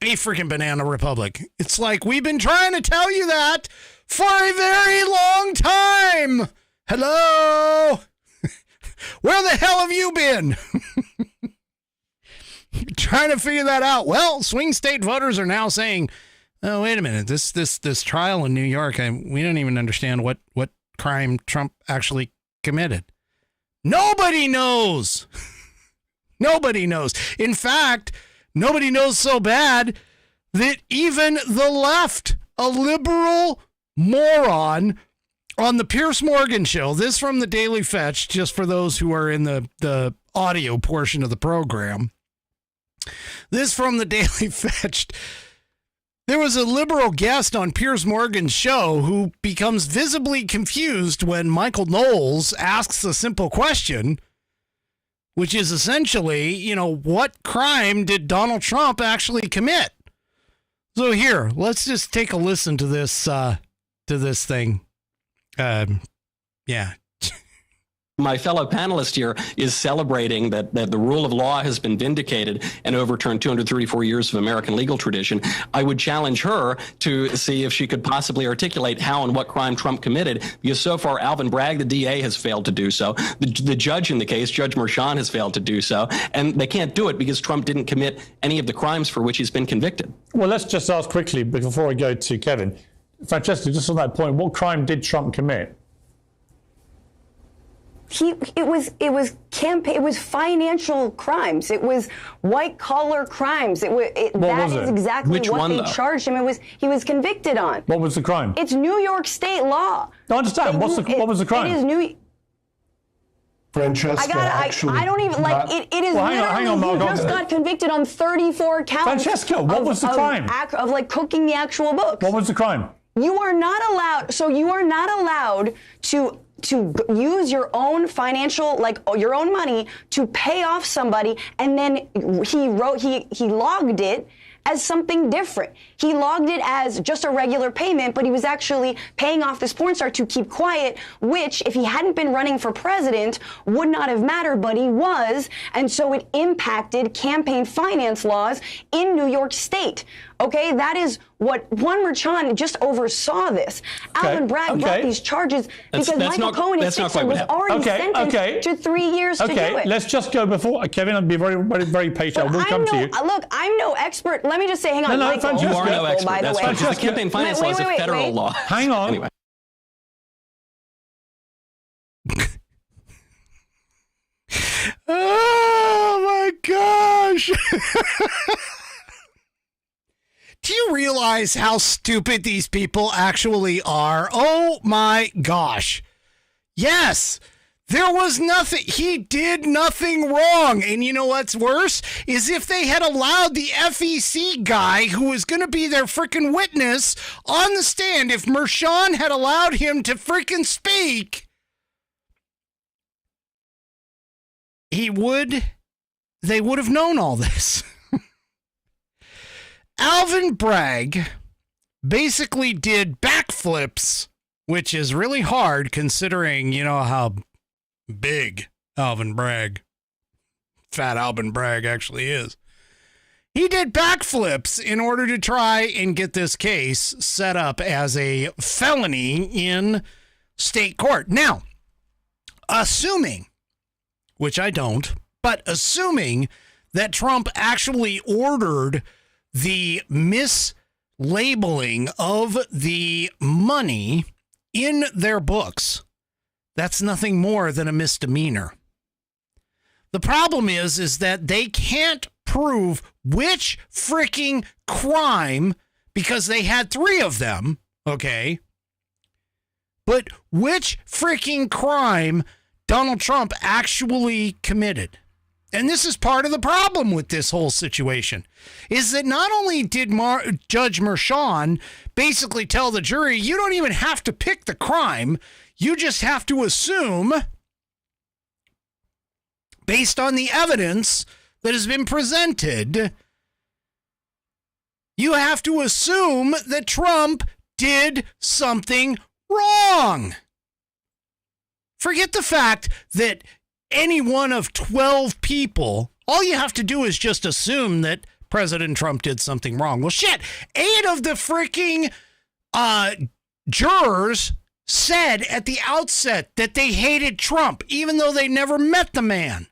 a freaking banana republic. It's like we've been trying to tell you that for a very long time. Hello? Where the hell have you been? Trying to figure that out. Well, swing state voters are now saying, oh, wait a minute. This trial in New York, we don't even understand what crime Trump actually committed. Nobody knows. Nobody knows. In fact, nobody knows so bad that even the left, a liberal moron on the Piers Morgan show, this from the Daily Fetch, just for those who are in the audio portion of the program, this from the Daily Fetch, there was a liberal guest on Piers Morgan's show who becomes visibly confused when Michael Knowles asks a simple question, which is essentially, you know, what crime did Donald Trump actually commit? So here, let's just take a listen to this thing. Yeah. My fellow panelist here is celebrating that the rule of law has been vindicated and overturned 234 years of American legal tradition. I would challenge her to see if she could possibly articulate how and what crime Trump committed, because so far Alvin Bragg, the DA, has failed to do so. The judge in the case, Judge Merchan, has failed to do so. And they can't do it because Trump didn't commit any of the crimes for which he's been convicted. Well, let's just ask quickly before I go to Kevin. Francesca, just on that point, what crime did Trump commit? It was financial crimes. It was white collar crimes. That is exactly what they charged him. He was convicted on. What was the crime? It's New York State law. I understand. What was the crime? It is New. Francesca, I don't even like it. It is hang on, literally, he just got convicted on 34 counts. Francesca, what was the crime? Of like cooking the actual books. What was the crime? You are not allowed. So you are not allowed to use your own financial, like your own money to pay off somebody, and then he logged it as something different. He logged it as just a regular payment, but he was actually paying off this porn star to keep quiet, which, if he hadn't been running for president, would not have mattered, but he was, and so it impacted campaign finance laws in New York State. Okay, that is what Juan Merchan just oversaw this. Okay. Alvin Bragg brought these charges because Michael Cohen was already sentenced to 3 years to do it. Let's just go before Kevin. I'll be very, very, very patient. We'll come to you. Look, I'm no expert. Let me just say, hang on. No, Michael, you are no expert. by the That's way. right. The campaign finance law is a federal law. Hang on. Anyway. Oh my gosh. Do you realize how stupid these people actually are? Oh my gosh. Yes. There was nothing. He did nothing wrong. And you know what's worse is if they had allowed the FEC guy who was going to be their freaking witness on the stand, if Merchan had allowed him to freaking speak, they would have known all this. Alvin Bragg basically did backflips, which is really hard considering, you know, how big Alvin Bragg, fat Alvin Bragg actually is. He did backflips in order to try and get this case set up as a felony in state court. Now, assuming, which I don't, but assuming that Trump actually ordered the mislabeling of the money in their books, that's nothing more than a misdemeanor. The problem is that they can't prove which freaking crime, because they had 3 of them, okay? But which freaking crime Donald Trump actually committed. And this is part of the problem with this whole situation, is that not only did Judge Merchan basically tell the jury, you don't even have to pick the crime, you just have to assume, based on the evidence that has been presented, you have to assume that Trump did something wrong. Forget the fact that any one of 12 people, all you have to do is just assume that President Trump did something wrong. Well, shit, 8 of the freaking jurors said at the outset that they hated Trump, even though they never met the man.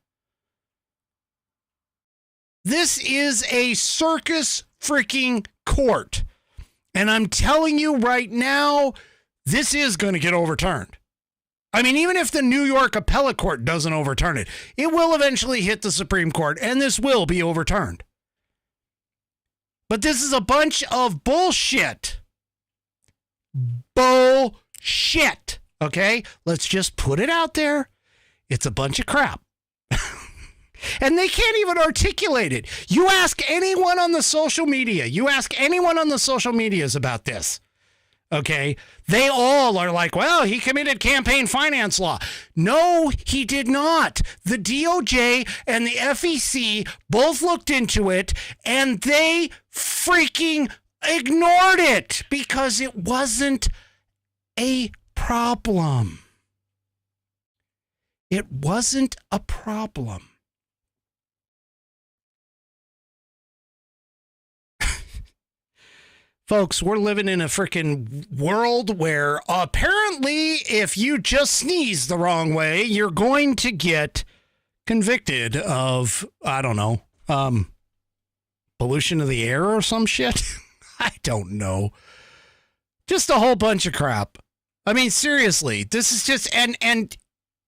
This is a circus freaking court. And I'm telling you right now, this is going to get overturned. I mean, even if the New York Appellate Court doesn't overturn it, it will eventually hit the Supreme Court, and this will be overturned. But this is a bunch of bullshit. Bullshit. Okay? Let's just put it out there. It's a bunch of crap. And they can't even articulate it. You ask anyone on the social media. You ask anyone on the social medias about this. Okay? They all are like, well, he committed campaign finance law. No, he did not. The DOJ and the FEC both looked into it, and they freaking ignored it because it wasn't a problem. It wasn't a problem. Folks, we're living in a freaking world where apparently if you just sneeze the wrong way, you're going to get convicted of, I don't know, pollution of the air or some shit. I don't know. Just a whole bunch of crap. I mean, seriously, this is just, and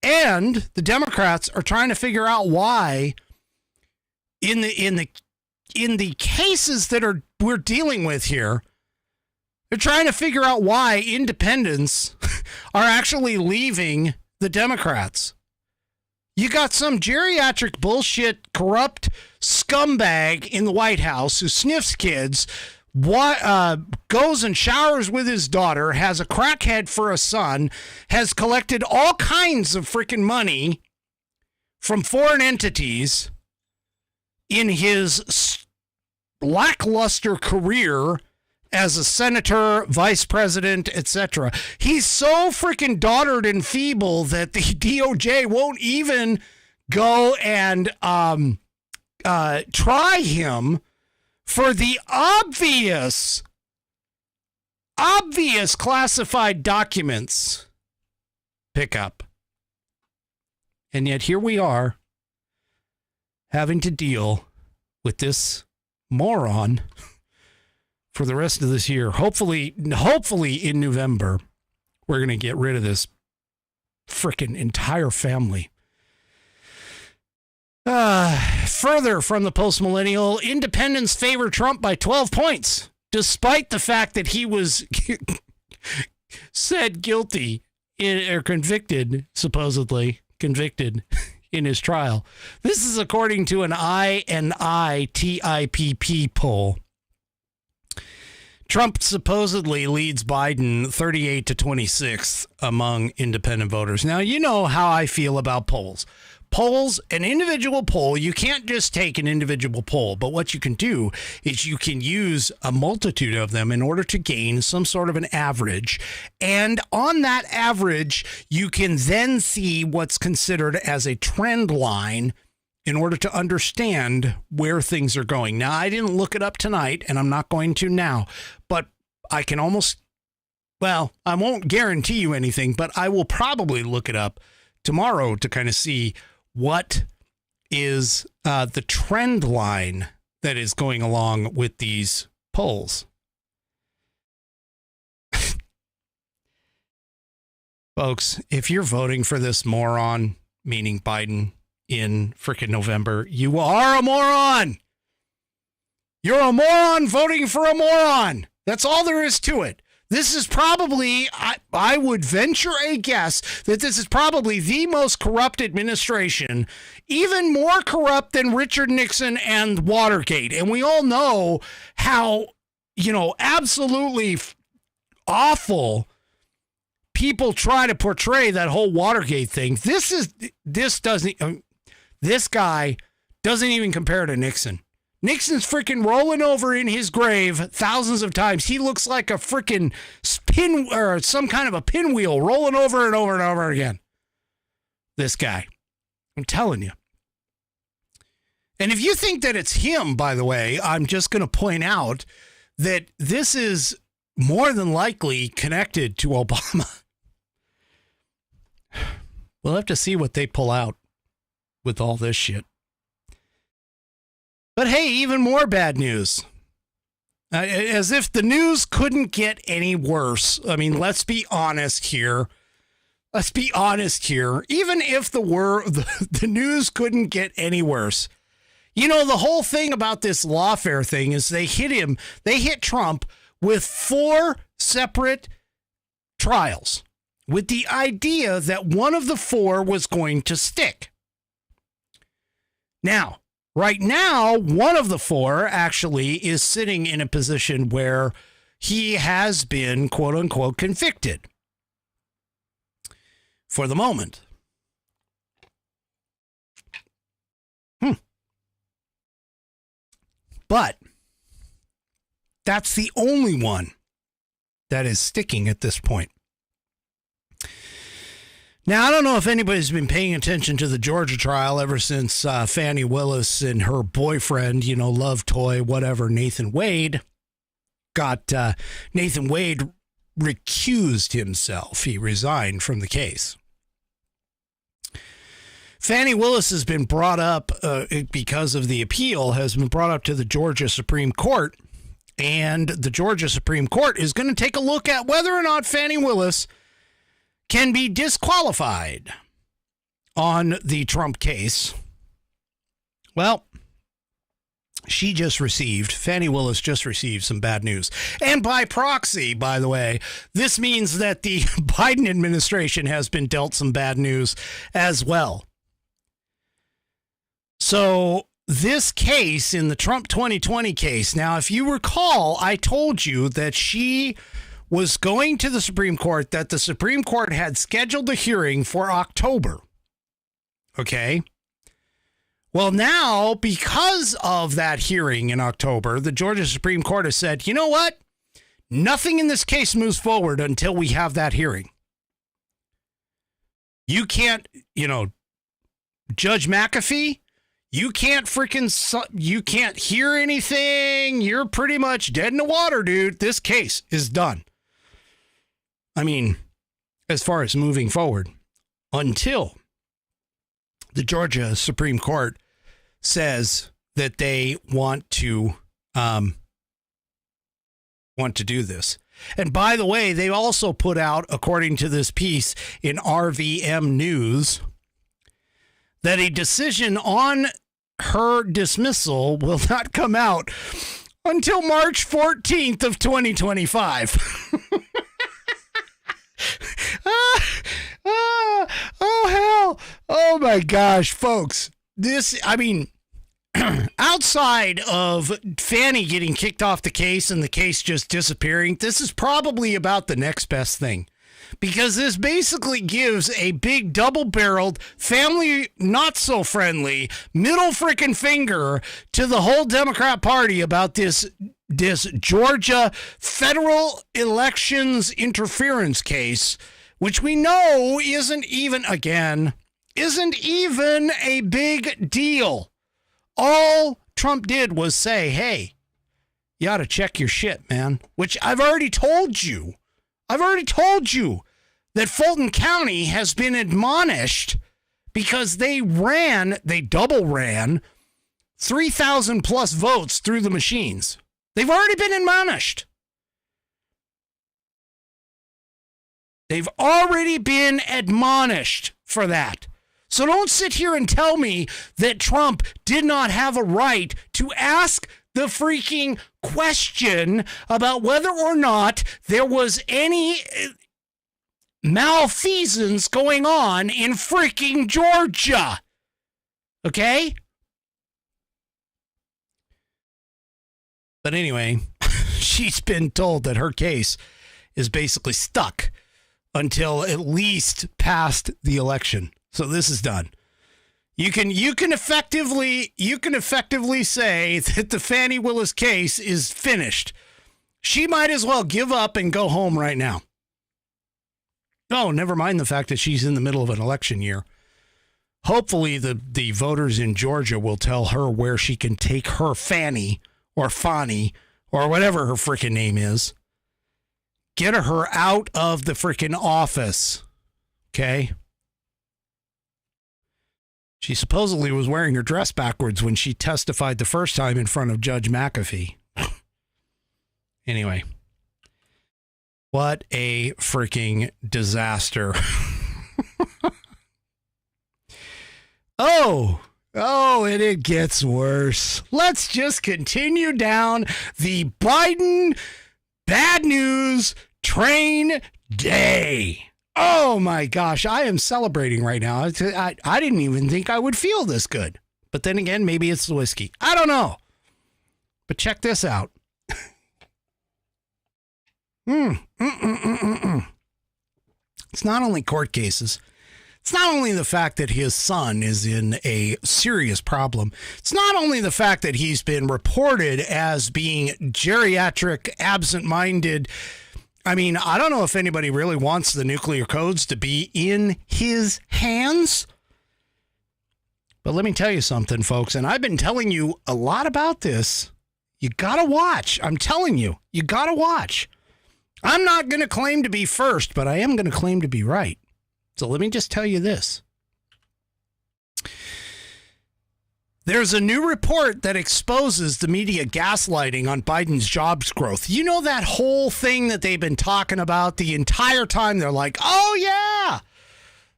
the Democrats are trying to figure out why in the cases that we're dealing with here, they're trying to figure out why independents are actually leaving the Democrats. You got some geriatric bullshit, corrupt scumbag in the White House who sniffs kids, goes and showers with his daughter, has a crackhead for a son, has collected all kinds of freaking money from foreign entities in his lackluster career as a senator, vice president, etc. He's so freaking dotard and feeble that the DOJ won't even go and try him for the obvious classified documents pickup. And yet here we are having to deal with this moron for the rest of this year. Hopefully in November, we're going to get rid of this frickin' entire family. Further from the post-millennial, independents favor Trump by 12 points, despite the fact that he was said guilty or convicted, supposedly convicted in his trial. This is according to an INITIPP poll. Trump supposedly leads Biden 38-26 among independent voters. Now, you know how I feel about polls. Polls, an individual poll, you can't just take an individual poll, but what you can do is you can use a multitude of them in order to gain some sort of an average. And on that average, you can then see what's considered as a trend line in order to understand where things are going. Now, I didn't look it up tonight, and I'm not going to now, but I can almost, well, I won't guarantee you anything, but I will probably look it up tomorrow to kind of see what is the trend line that is going along with these polls. Folks, if you're voting for this moron, meaning Biden, in frickin' November, you are a moron. You're a moron voting for a moron. That's all there is to it. This is probably, I would venture a guess that this is probably the most corrupt administration, even more corrupt than Richard Nixon and Watergate. And we all know how, absolutely awful people try to portray that whole Watergate thing. This guy doesn't even compare to Nixon. Nixon's freaking rolling over in his grave thousands of times. He looks like a freaking spin or some kind of a pinwheel rolling over and over and over again. This guy. I'm telling you. And if you think that it's him, by the way, I'm just going to point out that this is more than likely connected to Obama. We'll have to see what they pull out with all this shit. But hey, even more bad news. As if the news couldn't get any worse. I mean, let's be honest here. Even if the news couldn't get any worse. The whole thing about this lawfare thing is they hit Trump with 4 separate trials with the idea that one of the 4 was going to stick. Now, right now, one of the 4 actually is sitting in a position where he has been, quote unquote, convicted for the moment. But that's the only one that is sticking at this point. Now, I don't know if anybody's been paying attention to the Georgia trial ever since Fani Willis and her boyfriend, love toy, whatever, Nathan Wade, Nathan Wade recused himself. He resigned from the case. Fani Willis has been brought up because of the appeal, has been brought up to the Georgia Supreme Court. And the Georgia Supreme Court is going to take a look at whether or not Fani Willis can be disqualified on the Trump case. Well, Fani Willis just received some bad news. And by proxy, by the way, this means that the Biden administration has been dealt some bad news as well. So this case in the Trump 2020 case, now, if you recall, I told you that she was going to the Supreme Court, that the Supreme Court had scheduled a hearing for October. Okay. Well, now, because of that hearing in October, the Georgia Supreme Court has said, you know what? Nothing in this case moves forward until we have that hearing. You can't, Judge McAfee, you can't hear anything. You're pretty much dead in the water, dude. This case is done. I mean, as far as moving forward, until the Georgia Supreme Court says that they want to do this. And by the way, they also put out, according to this piece in RVM News, that a decision on her dismissal will not come out until March 14th of 2025. Oh, hell. Oh, my gosh, folks. Outside of Fani getting kicked off the case and the case just disappearing, this is probably about the next best thing. Because this basically gives a big double-barreled, family not so friendly, middle frickin' finger to the whole Democrat Party about this Georgia federal elections interference case, which we know isn't even a big deal. All Trump did was say, hey, you ought to check your shit, man, which I've already told you that Fulton County has been admonished because they double ran 3,000 plus votes through the machines. They've already been admonished. They've already been admonished for that. So don't sit here and tell me that Trump did not have a right to ask the freaking question about whether or not there was any malfeasance going on in freaking Georgia. Okay? But anyway, she's been told that her case is basically stuck until at least past the election. So this is done. You can effectively say that the Fani Willis case is finished. She might as well give up and go home right now. Oh, never mind the fact that she's in the middle of an election year. Hopefully the voters in Georgia will tell her where she can take her Fanny or Fani or whatever her freaking name is. Get her out of the freaking office. Okay? She supposedly was wearing her dress backwards when she testified the first time in front of Judge McAfee. Anyway. What a freaking disaster. Oh, and it gets worse. Let's just continue down the Biden bad news train day. Oh my gosh, I am celebrating right now. I didn't even think I would feel this good. But then again, maybe it's the whiskey. I don't know. But check this out. It's not only court cases. It's not only the fact that his son is in a serious problem. It's not only the fact that he's been reported as being geriatric, absent-minded. I mean, I don't know if anybody really wants the nuclear codes to be in his hands. But let me tell you something, folks, and I've been telling you a lot about this. You got to watch. I'm telling you, you got to watch. I'm not going to claim to be first, but I am going to claim to be right. So let me just tell you this. There's a new report that exposes the media gaslighting on Biden's jobs growth. You know that whole thing that they've been talking about the entire time? They're like, oh, yeah,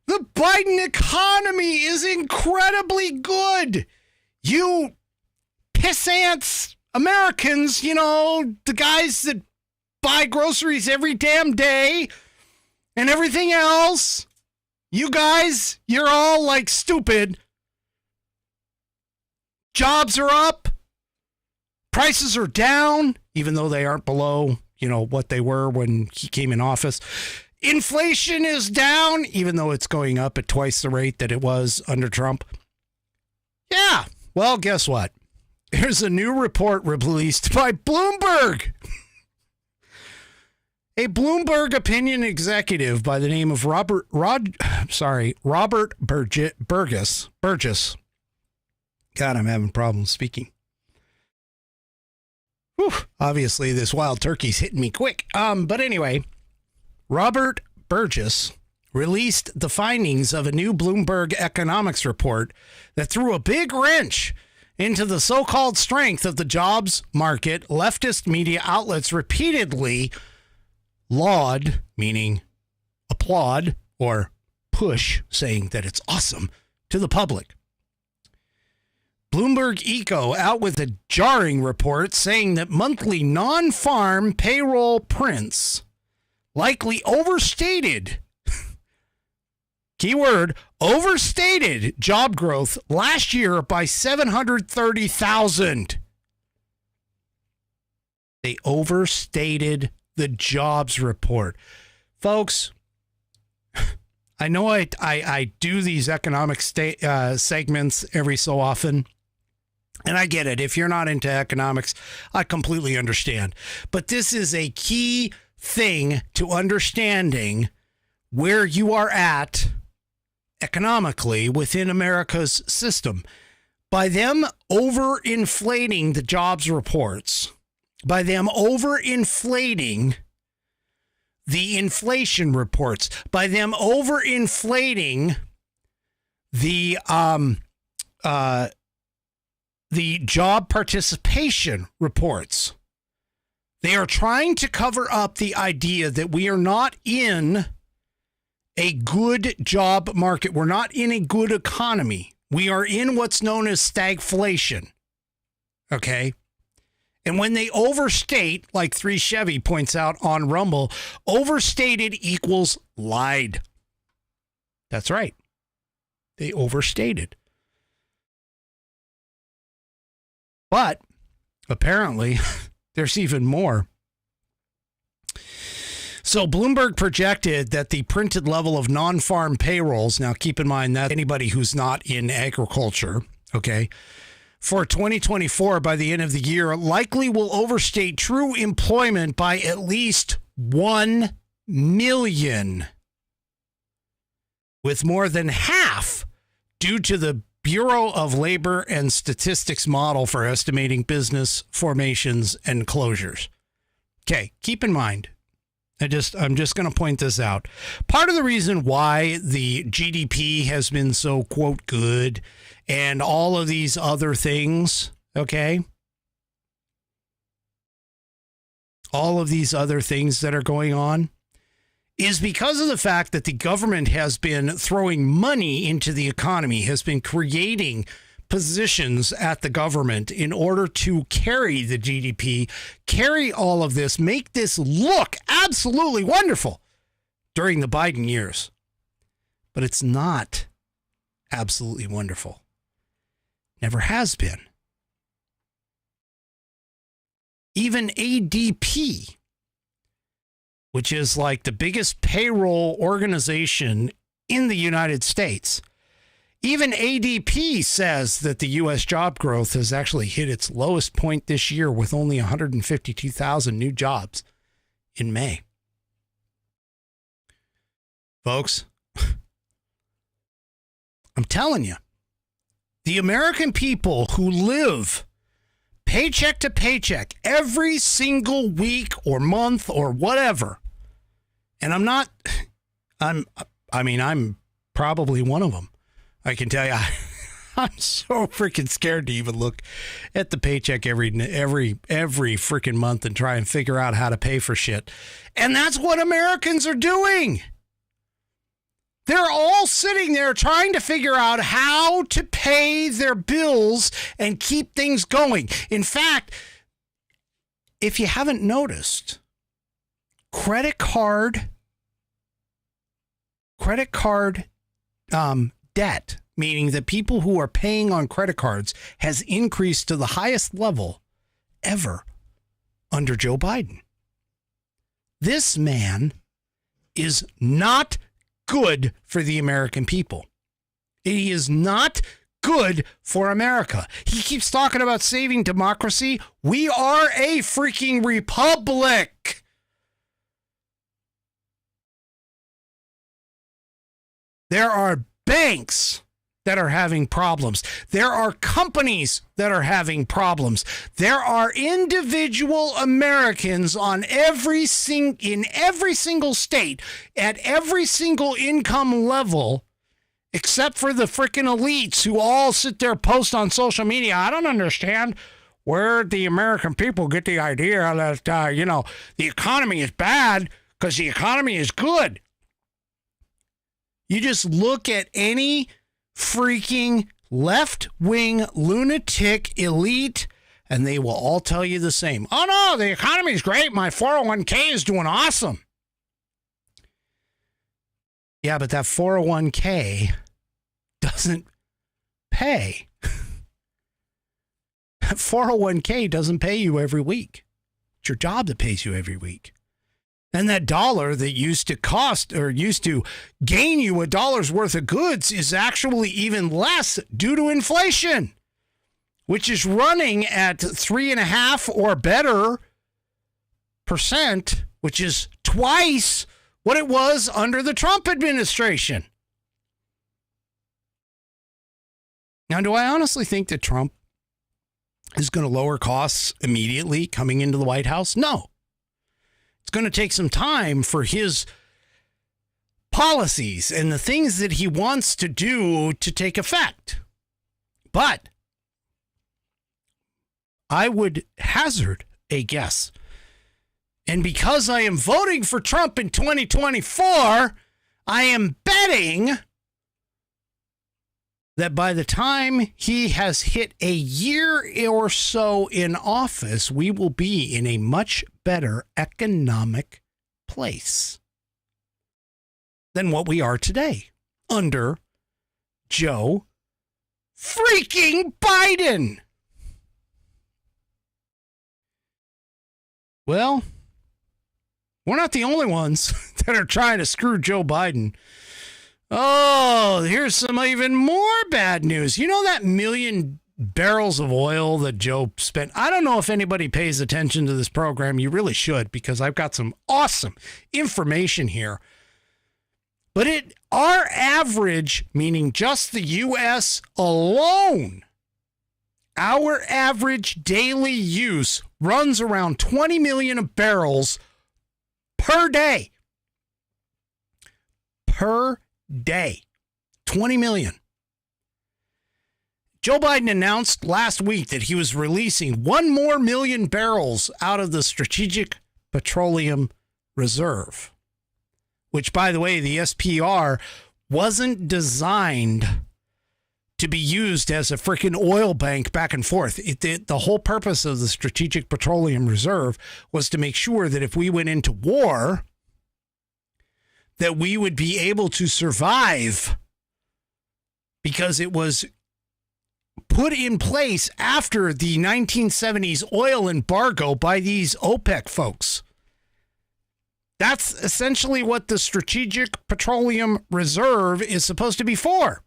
the Biden economy is incredibly good. You pissants, Americans, you know, the guys that buy groceries every damn day and everything else, you guys, you're all like stupid. Jobs are up. Prices are down, even though they aren't below, you know, what they were when he came in office. Inflation is down, even though it's going up at twice the rate that it was under Trump. Yeah, well, guess what? There's a new report released by Bloomberg. A Bloomberg opinion executive by the name of Robert Burgess. God, I'm having problems speaking. Whew, obviously, this wild turkey's hitting me quick. But anyway, Robert Burgess released the findings of a new Bloomberg economics report that threw a big wrench into the so-called strength of the jobs market. Leftist media outlets repeatedly laud, meaning applaud or push, saying that it's awesome, to the public. Bloomberg Eco out with a jarring report saying that monthly non-farm payroll prints likely overstated, keyword, overstated job growth last year by 730,000. They overstated the jobs report. Folks, I know I do these economic segments every so often. And I get it. If you're not into economics, I completely understand. But this is a key thing to understanding where you are at economically within America's system. By them overinflating the jobs reports, by them overinflating the inflation reports, by them overinflating the job participation reports. They are trying to cover up the idea that we are not in a good job market. We're not in a good economy. We are in what's known as stagflation. Okay? And when they overstate, like 3 Chevy points out on Rumble, overstated equals lied. That's right. They overstated. But apparently, there's even more. So Bloomberg projected that the printed level of non-farm payrolls, now keep in mind that anybody who's not in agriculture, okay, for 2024 by the end of the year likely will overstate true employment by at least 1 million, with more than half due to the Bureau of Labor and Statistics model for estimating business formations and closures. Okay, keep in mind, I'm just going to point this out. Part of the reason why the GDP has been so, quote, good and all of these other things, okay? All of these other things that are going on is because of the fact that the government has been throwing money into the economy, has been creating positions at the government in order to carry the GDP, carry all of this, make this look absolutely wonderful during the Biden years. But it's not absolutely wonderful. Never has been. Even ADP, which is like the biggest payroll organization in the United States, even ADP says that the U.S. job growth has actually hit its lowest point this year with only 152,000 new jobs in May. Folks, I'm telling you, the American people who live paycheck to paycheck every single week or month or whatever, and I'm probably one of them. I can tell you, I'm so freaking scared to even look at the paycheck every freaking month and try and figure out how to pay for shit. And that's what Americans are doing. They're all sitting there trying to figure out how to pay their bills and keep things going. In fact, if you haven't noticed, credit card debt, meaning that people who are paying on credit cards, has increased to the highest level ever under Joe Biden. This man is not good for the American people. He is not good for America. He keeps talking about saving democracy. We are a freaking republic. There are banks that are having problems. There are companies that are having problems. There are individual Americans in every single state, at every single income level, except for the freaking elites who all sit there, post on social media. I don't understand where the American people get the idea that, the economy is bad because the economy is good. You just look at any freaking left-wing lunatic elite, and they will all tell you the same. Oh, no, the economy is great. My 401k is doing awesome. Yeah, but that 401k doesn't pay. That 401k doesn't pay you every week. It's your job that pays you every week. And that dollar that used to cost or used to gain you $1 worth of goods is actually even less due to inflation, which is running at 3.5% or better, which is twice what it was under the Trump administration. Now, do I honestly think that Trump is going to lower costs immediately coming into the White House? No. It's going to take some time for his policies and the things that he wants to do to take effect. But I would hazard a guess. And because I am voting for Trump in 2024, I am betting that by the time he has hit a year or so in office, we will be in a much better economic place than what we are today under Joe freaking Biden. Well, we're not the only ones that are trying to screw Joe Biden. Oh, here's some even more bad news. You know that 1 million barrels of oil that Joe spent? I don't know if anybody pays attention to this program. You really should, because I've got some awesome information here. But our average, meaning just the U.S. alone, our average daily use runs around 20 million barrels per day. Per day. 20 million. Joe Biden announced last week that he was releasing 1 more million barrels out of the Strategic Petroleum Reserve, which, by the way, the SPR wasn't designed to be used as a freaking oil bank back and forth. The whole purpose of the Strategic Petroleum Reserve was to make sure that if we went into war, that we would be able to survive, because it was put in place after the 1970s oil embargo by these OPEC folks. That's essentially what the Strategic Petroleum Reserve is supposed to be for.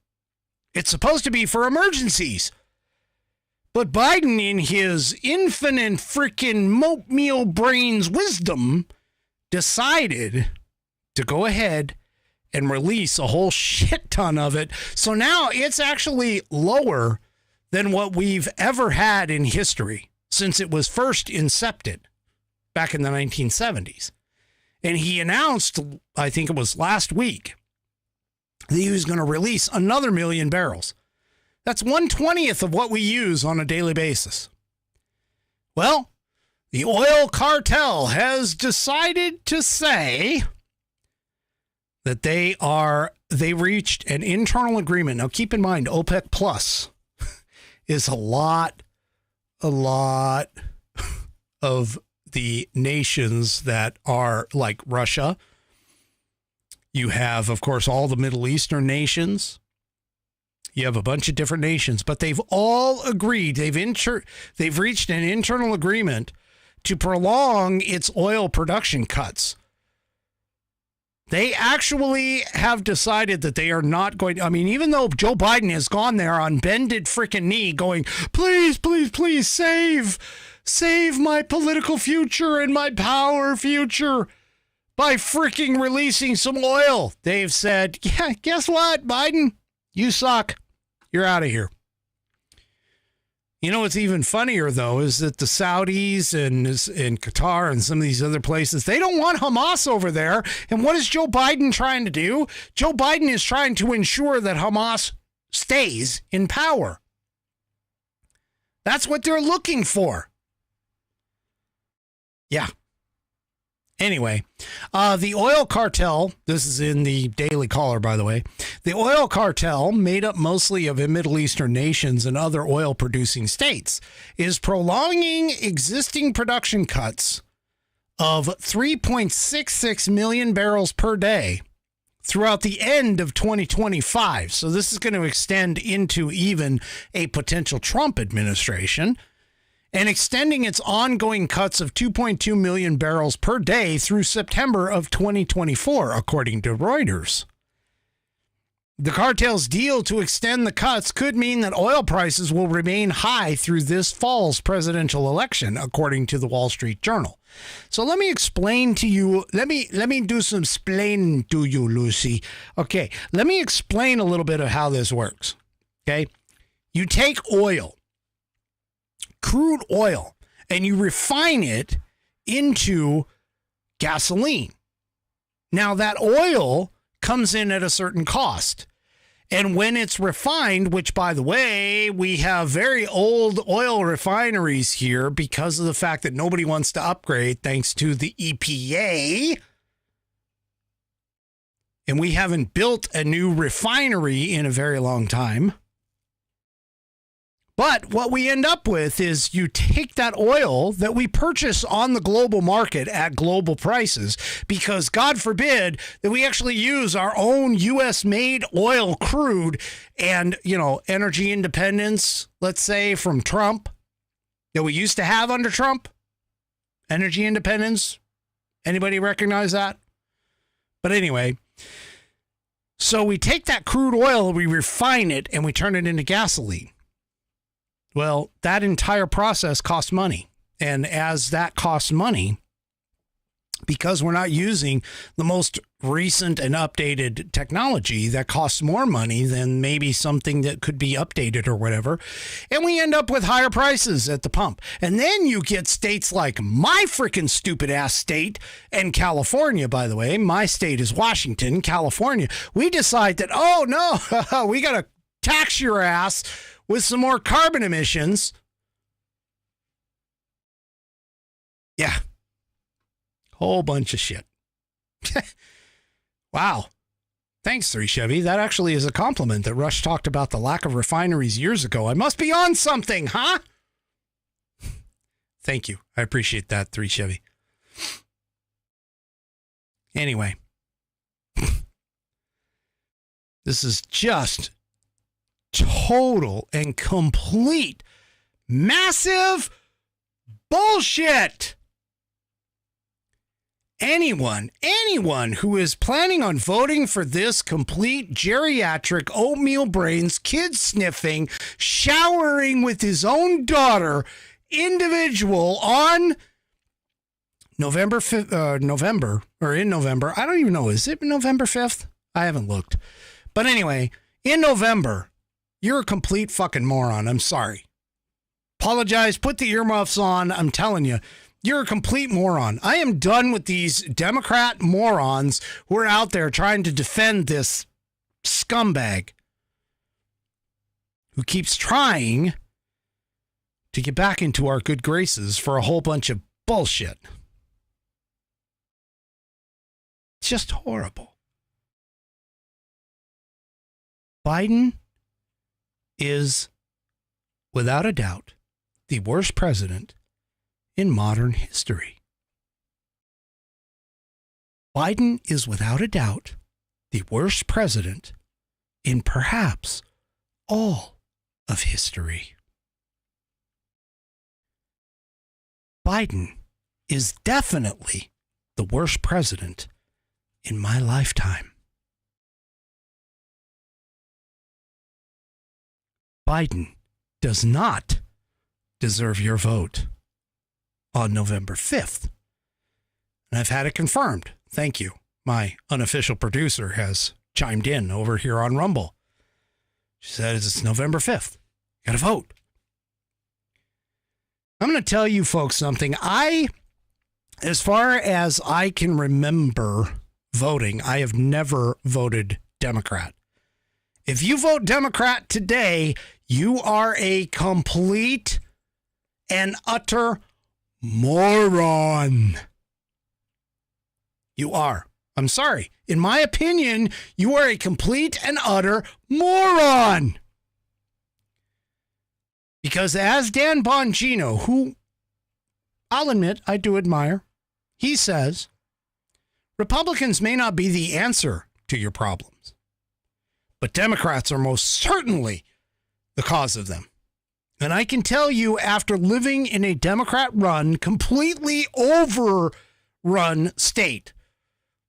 It's supposed to be for emergencies. But Biden, in his infinite freaking moat-meal brains wisdom, decided to go ahead and release a whole shit ton of it. So now it's actually lower than what we've ever had in history since it was first incepted back in the 1970s. And he announced, I think it was last week, that he was going to release another 1 million barrels. That's 1/20th of what we use on a daily basis. Well, the oil cartel has decided to say that they reached an internal agreement. Now, keep in mind, OPEC Plus is a lot of the nations that are like Russia. You have, of course, all the Middle Eastern nations. You have a bunch of different nations, but they've all agreed. They've reached an internal agreement to prolong its oil production cuts. They actually have decided that they are not going to, I mean, even though Joe Biden has gone there on bended freaking knee going, please, please, please save my political future and my power future by freaking releasing some oil. They've said, yeah, guess what, Biden? You suck. You're out of here. You know what's even funnier, though, is that the Saudis and Qatar and some of these other places, they don't want Hamas over there. And what is Joe Biden trying to do? Joe Biden is trying to ensure that Hamas stays in power. That's what they're looking for. Yeah. Anyway, the oil cartel, this is in the Daily Caller, by the way, the oil cartel, made up mostly of Middle Eastern nations and other oil-producing states, is prolonging existing production cuts of 3.66 million barrels per day throughout the end of 2025. So this is going to extend into even a potential Trump administration, and extending its ongoing cuts of 2.2 million barrels per day through September of 2024, according to Reuters. The cartel's deal to extend the cuts could mean that oil prices will remain high through this fall's presidential election, according to the Wall Street Journal. So let me explain to you, let me do some explaining to you, Lucy. Okay, let me explain a little bit of how this works. Okay, you take oil, crude oil, and you refine it into gasoline. Now that oil comes in at a certain cost. And when it's refined, which, by the way, we have very old oil refineries here because of the fact that nobody wants to upgrade thanks to the EPA. And we haven't built a new refinery in a very long time. But what we end up with is you take that oil that we purchase on the global market at global prices, because God forbid that we actually use our own U.S. made oil crude and, energy independence, let's say from Trump, that we used to have under Trump. Energy independence. Anybody recognize that? But anyway, so we take that crude oil, we refine it, and we turn it into gasoline. Well, that entire process costs money. And as that costs money, because we're not using the most recent and updated technology, that costs more money than maybe something that could be updated or whatever. And we end up with higher prices at the pump. And then you get states like my freaking stupid ass state, and California, by the way. My state is Washington. California. We decide that, oh no, we got to tax your ass with some more carbon emissions. Yeah. Whole bunch of shit. Wow. Thanks, 3 Chevy. That actually is a compliment that Rush talked about the lack of refineries years ago. I must be on something, huh? Thank you. I appreciate that, 3 Chevy. Anyway. This is just total and complete massive bullshit. Anyone who is planning on voting for this complete geriatric oatmeal brains, kid sniffing, showering with his own daughter individual on November 5th, in November. I don't even know. Is it November 5th? I haven't looked. But anyway, in November, you're a complete fucking moron. I'm sorry. Apologize. Put the earmuffs on. I'm telling you, you're a complete moron. I am done with these Democrat morons who are out there trying to defend this scumbag who keeps trying to get back into our good graces for a whole bunch of bullshit. It's just horrible. Biden is, without a doubt, the worst president in modern history. Biden is, without a doubt, the worst president in perhaps all of history. Biden is definitely the worst president in my lifetime. Biden does not deserve your vote on November 5th. And I've had it confirmed. Thank you. My unofficial producer has chimed in over here on Rumble. She says it's November 5th. Got to vote. I'm going to tell you folks something. As far as I can remember voting, I have never voted Democrat. If you vote Democrat today, you are a complete and utter moron. You are. I'm sorry. In my opinion, you are a complete and utter moron. Because as Dan Bongino, who I'll admit I do admire, he says, Republicans may not be the answer to your problems, but Democrats are most certainly the cause of them. And I can tell you, after living in a Democrat-run, completely overrun state,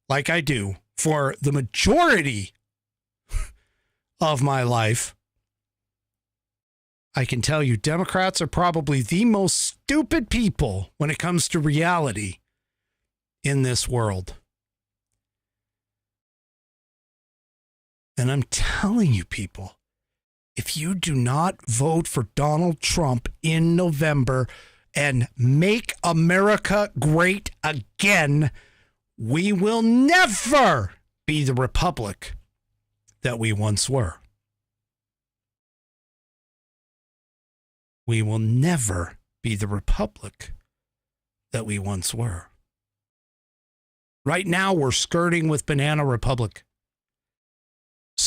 like I do, for the majority of my life, I can tell you Democrats are probably the most stupid people when it comes to reality in this world. And I'm telling you, people, if you do not vote for Donald Trump in November and make America great again, we will never be the republic that we once were. We will never be the republic that we once were. Right now, we're skirting with Banana Republic.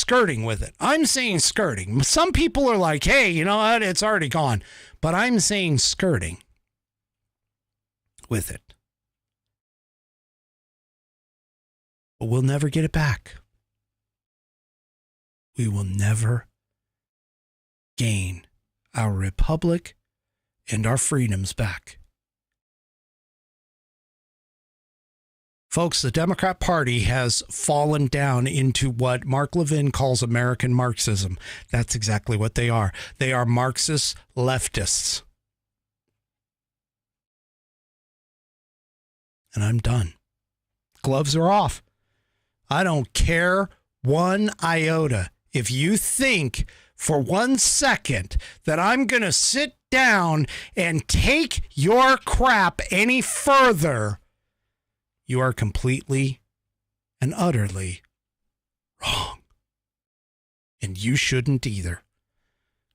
skirting with it. I'm saying skirting. Some people are like, hey, you know what? It's already gone. But I'm saying skirting with it. But we'll never get it back. We will never gain our republic and our freedoms back. Folks, the Democrat Party has fallen down into what Mark Levin calls American Marxism. That's exactly what they are. They are Marxist leftists. And I'm done. Gloves are off. I don't care one iota. If you think for 1 second that I'm going to sit down and take your crap any further, you are completely and utterly wrong. And you shouldn't either.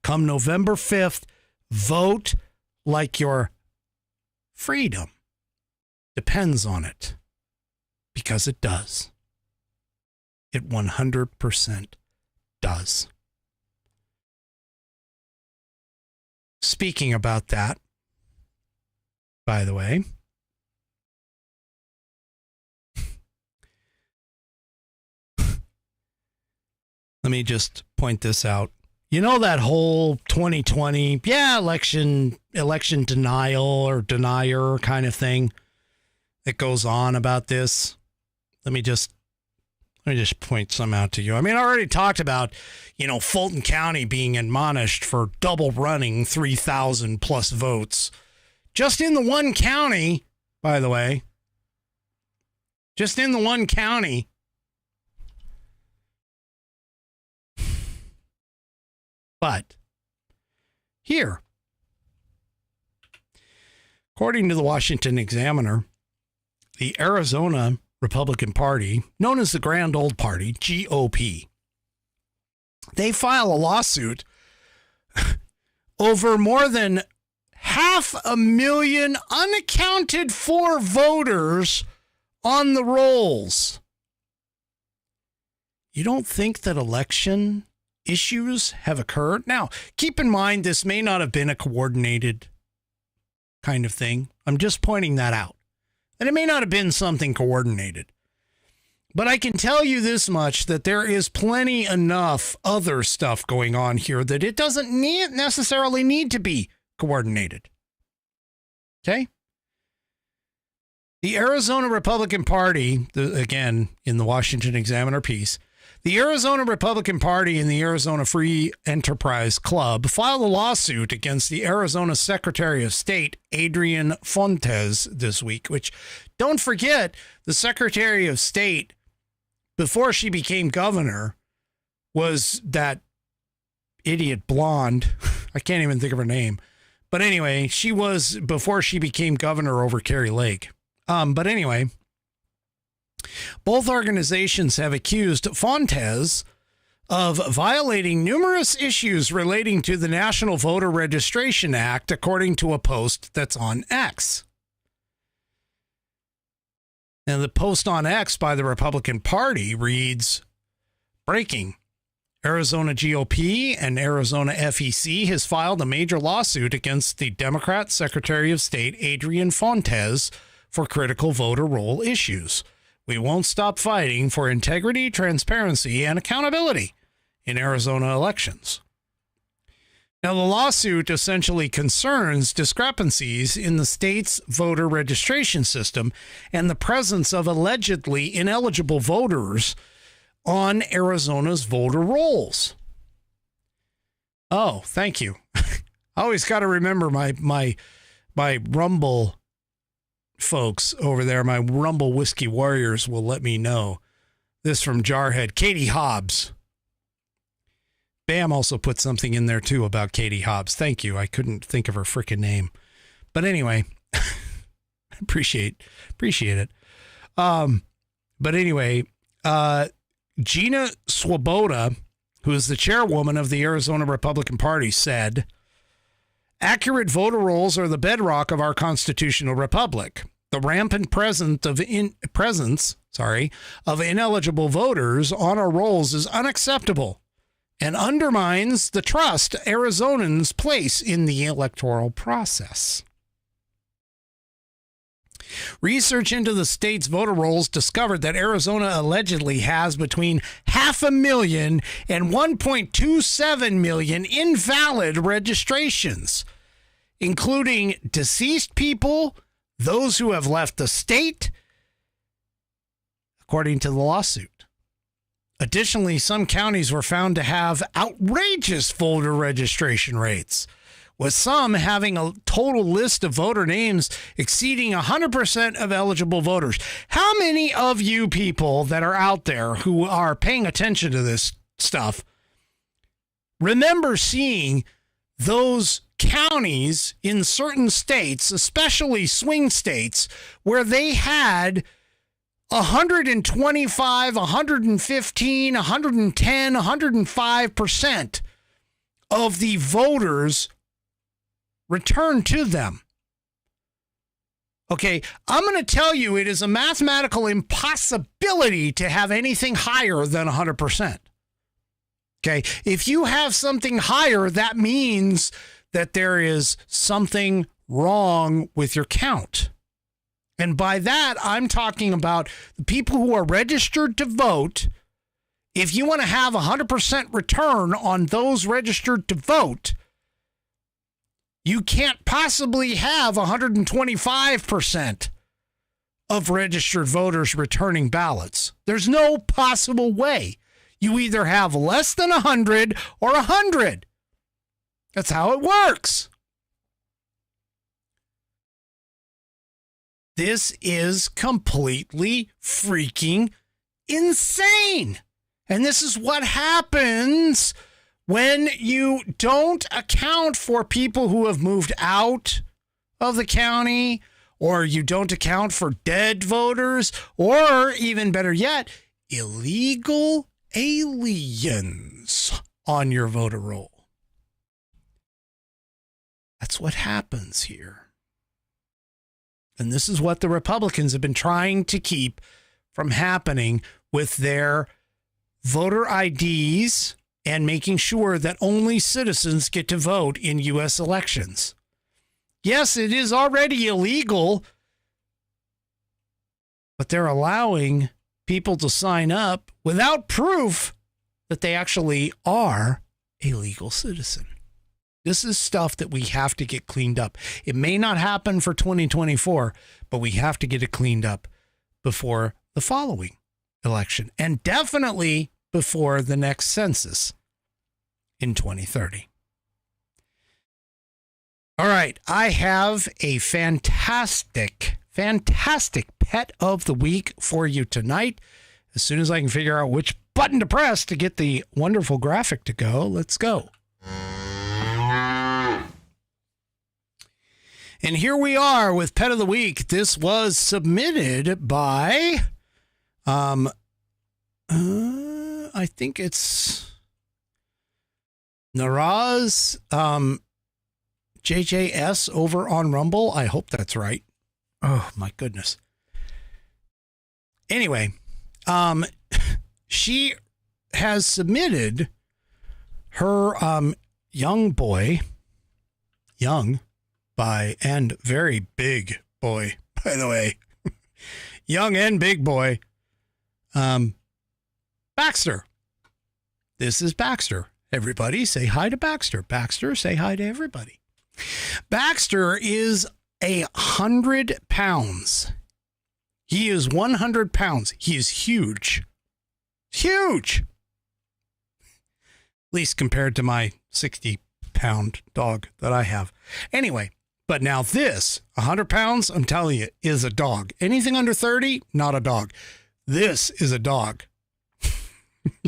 Come November 5th, vote like your freedom depends on it. Because it does. It 100% does. Speaking about that, by the way, let me just point this out. You know that whole 2020, election denial or denier kind of thing that goes on about this? Let me just point some out to you. I mean, I already talked about, Fulton County being admonished for double running 3,000 plus votes. Just in the one county, by the way. Just in the one county. But here, according to the Washington Examiner, the Arizona Republican Party, known as the Grand Old Party, GOP, they file a lawsuit over more than 500,000 unaccounted for voters on the rolls. You don't think that election issues have occurred? Now, keep in mind, this may not have been a coordinated kind of thing. I'm just pointing that out. And it may not have been something coordinated. But I can tell you this much, that there is plenty enough other stuff going on here that it doesn't necessarily need to be coordinated. Okay? The Arizona Republican Party, again, in the Washington Examiner piece, the Arizona Republican Party and the Arizona Free Enterprise Club filed a lawsuit against the Arizona Secretary of State, Adrian Fontes, this week, which, don't forget, the Secretary of State, before she became governor, was that idiot blonde. I can't even think of her name. But anyway, she was before she became governor over Kerry Lake. But anyway, both organizations have accused Fontes of violating numerous issues relating to the National Voter Registration Act, according to a post that's on X. Now, the post on X by the Republican Party reads, breaking. Arizona GOP and Arizona FEC has filed a major lawsuit against the Democrat Secretary of State, Adrian Fontes, for critical voter roll issues. We won't stop fighting for integrity, transparency, and accountability in Arizona elections. Now, the lawsuit essentially concerns discrepancies in the state's voter registration system and the presence of allegedly ineligible voters on Arizona's voter rolls. Oh, thank you. I always got to remember my Rumble folks over there, my Rumble Whiskey Warriors will let me know. This from Jarhead. Katie Hobbs. Bam also put something in there too about Katie Hobbs. Thank you. I couldn't think of her freaking name. But anyway, appreciate it. But anyway, Gina Swoboda, who is the chairwoman of the Arizona Republican Party, said, accurate voter rolls are the bedrock of our constitutional republic. The rampant presence of ineligible voters on our rolls is unacceptable and undermines the trust Arizonans place in the electoral process. Research into the state's voter rolls discovered that Arizona allegedly has between 500,000 and 1.27 million invalid registrations, including deceased people, those who have left the state, according to the lawsuit. Additionally, some counties were found to have outrageous voter registration rates, with some having a total list of voter names exceeding 100% of eligible voters. How many of you people that are out there who are paying attention to this stuff remember seeing those counties in certain states, especially swing states, where they had 125, 115, 110, 105% of the voters returned to them? Okay, I'm going to tell you it is a mathematical impossibility to have anything higher than 100%. Okay, if you have something higher, that means that there is something wrong with your count. And by that, I'm talking about the people who are registered to vote. If you want to have 100% return on those registered to vote, you can't possibly have 125% of registered voters returning ballots. There's no possible way. You either have less than 100 or 100. That's how it works. This is completely freaking insane. And this is what happens when you don't account for people who have moved out of the county, or you don't account for dead voters, or even better yet, illegal aliens on your voter roll. That's what happens here. And this is what the Republicans have been trying to keep from happening with their voter IDs and making sure that only citizens get to vote in U.S. elections. Yes, it is already illegal, but they're allowing people to sign up without proof that they actually are a legal citizen. This is stuff that we have to get cleaned up. It may not happen for 2024, but we have to get it cleaned up before the following election, and definitely before the next census in 2030. All right, I have a fantastic pet of the week for you tonight. As soon as I can figure out which button to press to get the wonderful graphic to go, let's go. And here we are with Pet of the Week. This was submitted by, I think it's Naraz JJS over on Rumble. I hope that's right. Oh, my goodness. Anyway, she has submitted her young by and very big boy, by the way. Young and big boy. Baxter. This is Baxter. Everybody say hi to Baxter. Baxter, say hi to everybody. Baxter is 100 pounds. He is 100 pounds. He is huge. Huge. At least compared to my 60-pound dog that I have. Anyway, but now this, 100 pounds, I'm telling you, is a dog. Anything under 30, not a dog. This is a dog.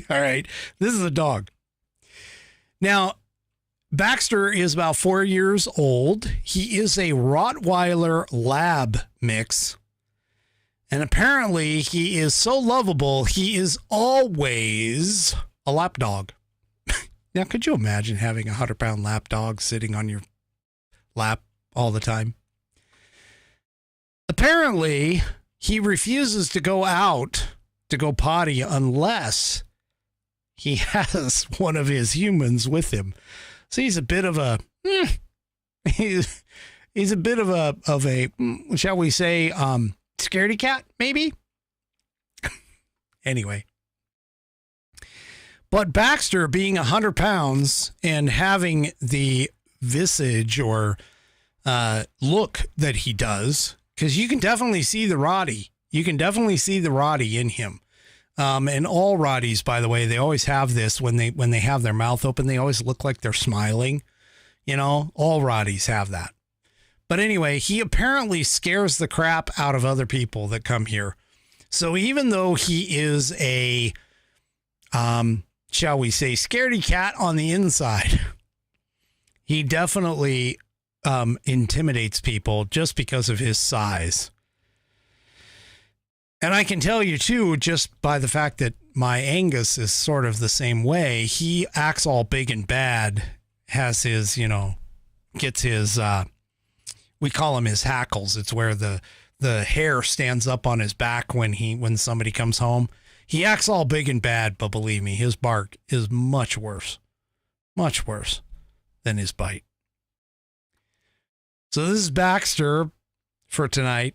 All right. This is a dog. Now, Baxter is about 4 years old. He is a Rottweiler Lab mix. And apparently he is so lovable, he is always a lap dog. Now, could you imagine having a 100-pound lap dog sitting on your lap all the time? Apparently, he refuses to go out to go potty unless he has one of his humans with him. So he's a bit of a he's a bit of a shall we say scaredy cat maybe. Anyway, but Baxter, being 100 pounds and having the visage or look that he does, because you can definitely see the Roddy. You can definitely see the Roddy in him. And all Roddies, by the way, they always have this when they have their mouth open. They always look like they're smiling. You know, all Roddies have that. But anyway, he apparently scares the crap out of other people that come here. So even though he is a, shall we say, scaredy cat on the inside, he definitely intimidates people just because of his size. And I can tell you, too, just by the fact that my Angus is sort of the same way, he acts all big and bad, has his, gets his, we call them his hackles. It's where the hair stands up on his back when somebody comes home. He acts all big and bad, but believe me, his bark is much worse than his bite. So this is Baxter for tonight.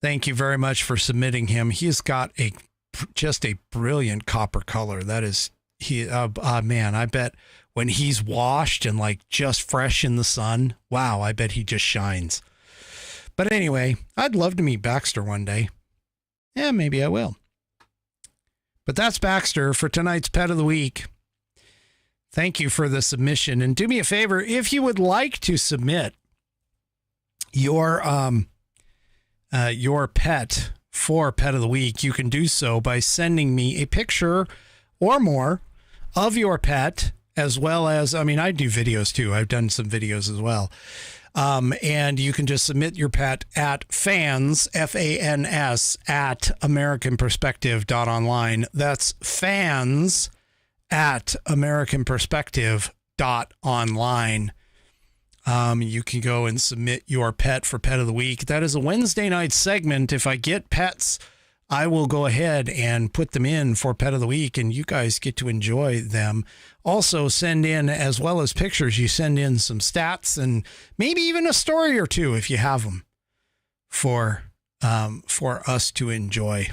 Thank you very much for submitting him. He's got just a brilliant copper color. That is, man, I bet when he's washed and like just fresh in the sun, wow, I bet he just shines. But anyway, I'd love to meet Baxter one day. Yeah, maybe I will. But that's Baxter for tonight's Pet of the Week. Thank you for the submission. And do me a favor, if you would like to submit your pet for Pet of the Week, you can do so by sending me a picture or more of your pet, as well as, I do videos too. I've done some videos as well. And you can just submit your pet at fans, FANS, at AmericanPerspective.online. That's fans at AmericanPerspective.online. You can go and submit your pet for Pet of the Week. That is a Wednesday night segment. If I get pets, I will go ahead and put them in for Pet of the Week, and you guys get to enjoy them. Also, send in, as well as pictures, you send in some stats and maybe even a story or two if you have them for us to enjoy.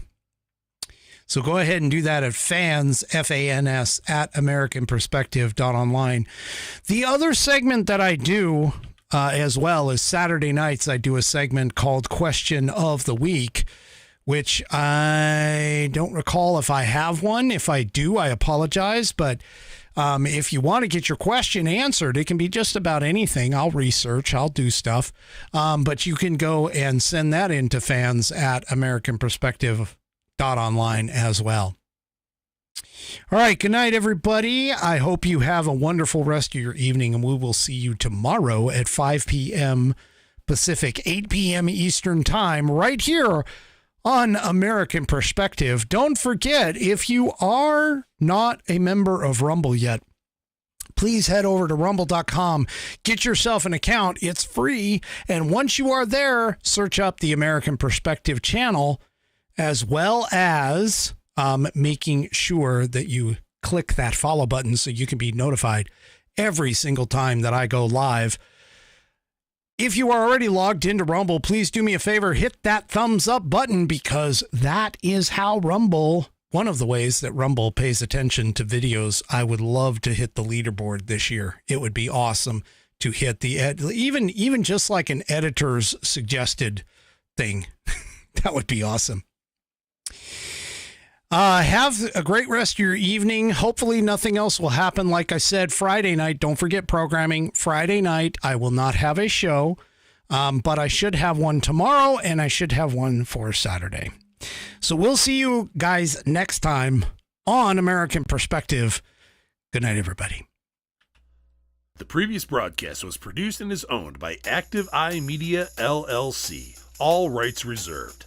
So go ahead and do that at fans, FANS, at AmericanPerspective.online. The other segment that I do as well is Saturday nights. I do a segment called Question of the Week, which I don't recall if I have one. If I do, I apologize. But if you want to get your question answered, it can be just about anything. I'll research. I'll do stuff. But you can go and send that in to fans at AmericanPerspective.online as well. All right. Good night, everybody. I hope you have a wonderful rest of your evening, and we will see you tomorrow at 5 p.m. Pacific, 8 p.m. Eastern Time, right here on American Perspective. Don't forget, if you are not a member of Rumble yet, please head over to rumble.com. Get yourself an account. It's free. And once you are there, search up the American Perspective channel, as well as making sure that you click that follow button so you can be notified every single time that I go live. If you are already logged into Rumble, please do me a favor, hit that thumbs up button, because that is how Rumble, one of the ways that Rumble pays attention to videos. I would love to hit the leaderboard this year. It would be awesome to hit the even just like an editor's suggested thing. That would be awesome. Have a great rest of your evening. Hopefully nothing else will happen. Like I said, Friday night, don't forget programming. Friday night, I will not have a show, but I should have one tomorrow, and I should have one for Saturday. So we'll see you guys next time on American Perspective. Good night, everybody. The previous broadcast was produced and is owned by Active Eye Media LLC. All rights reserved.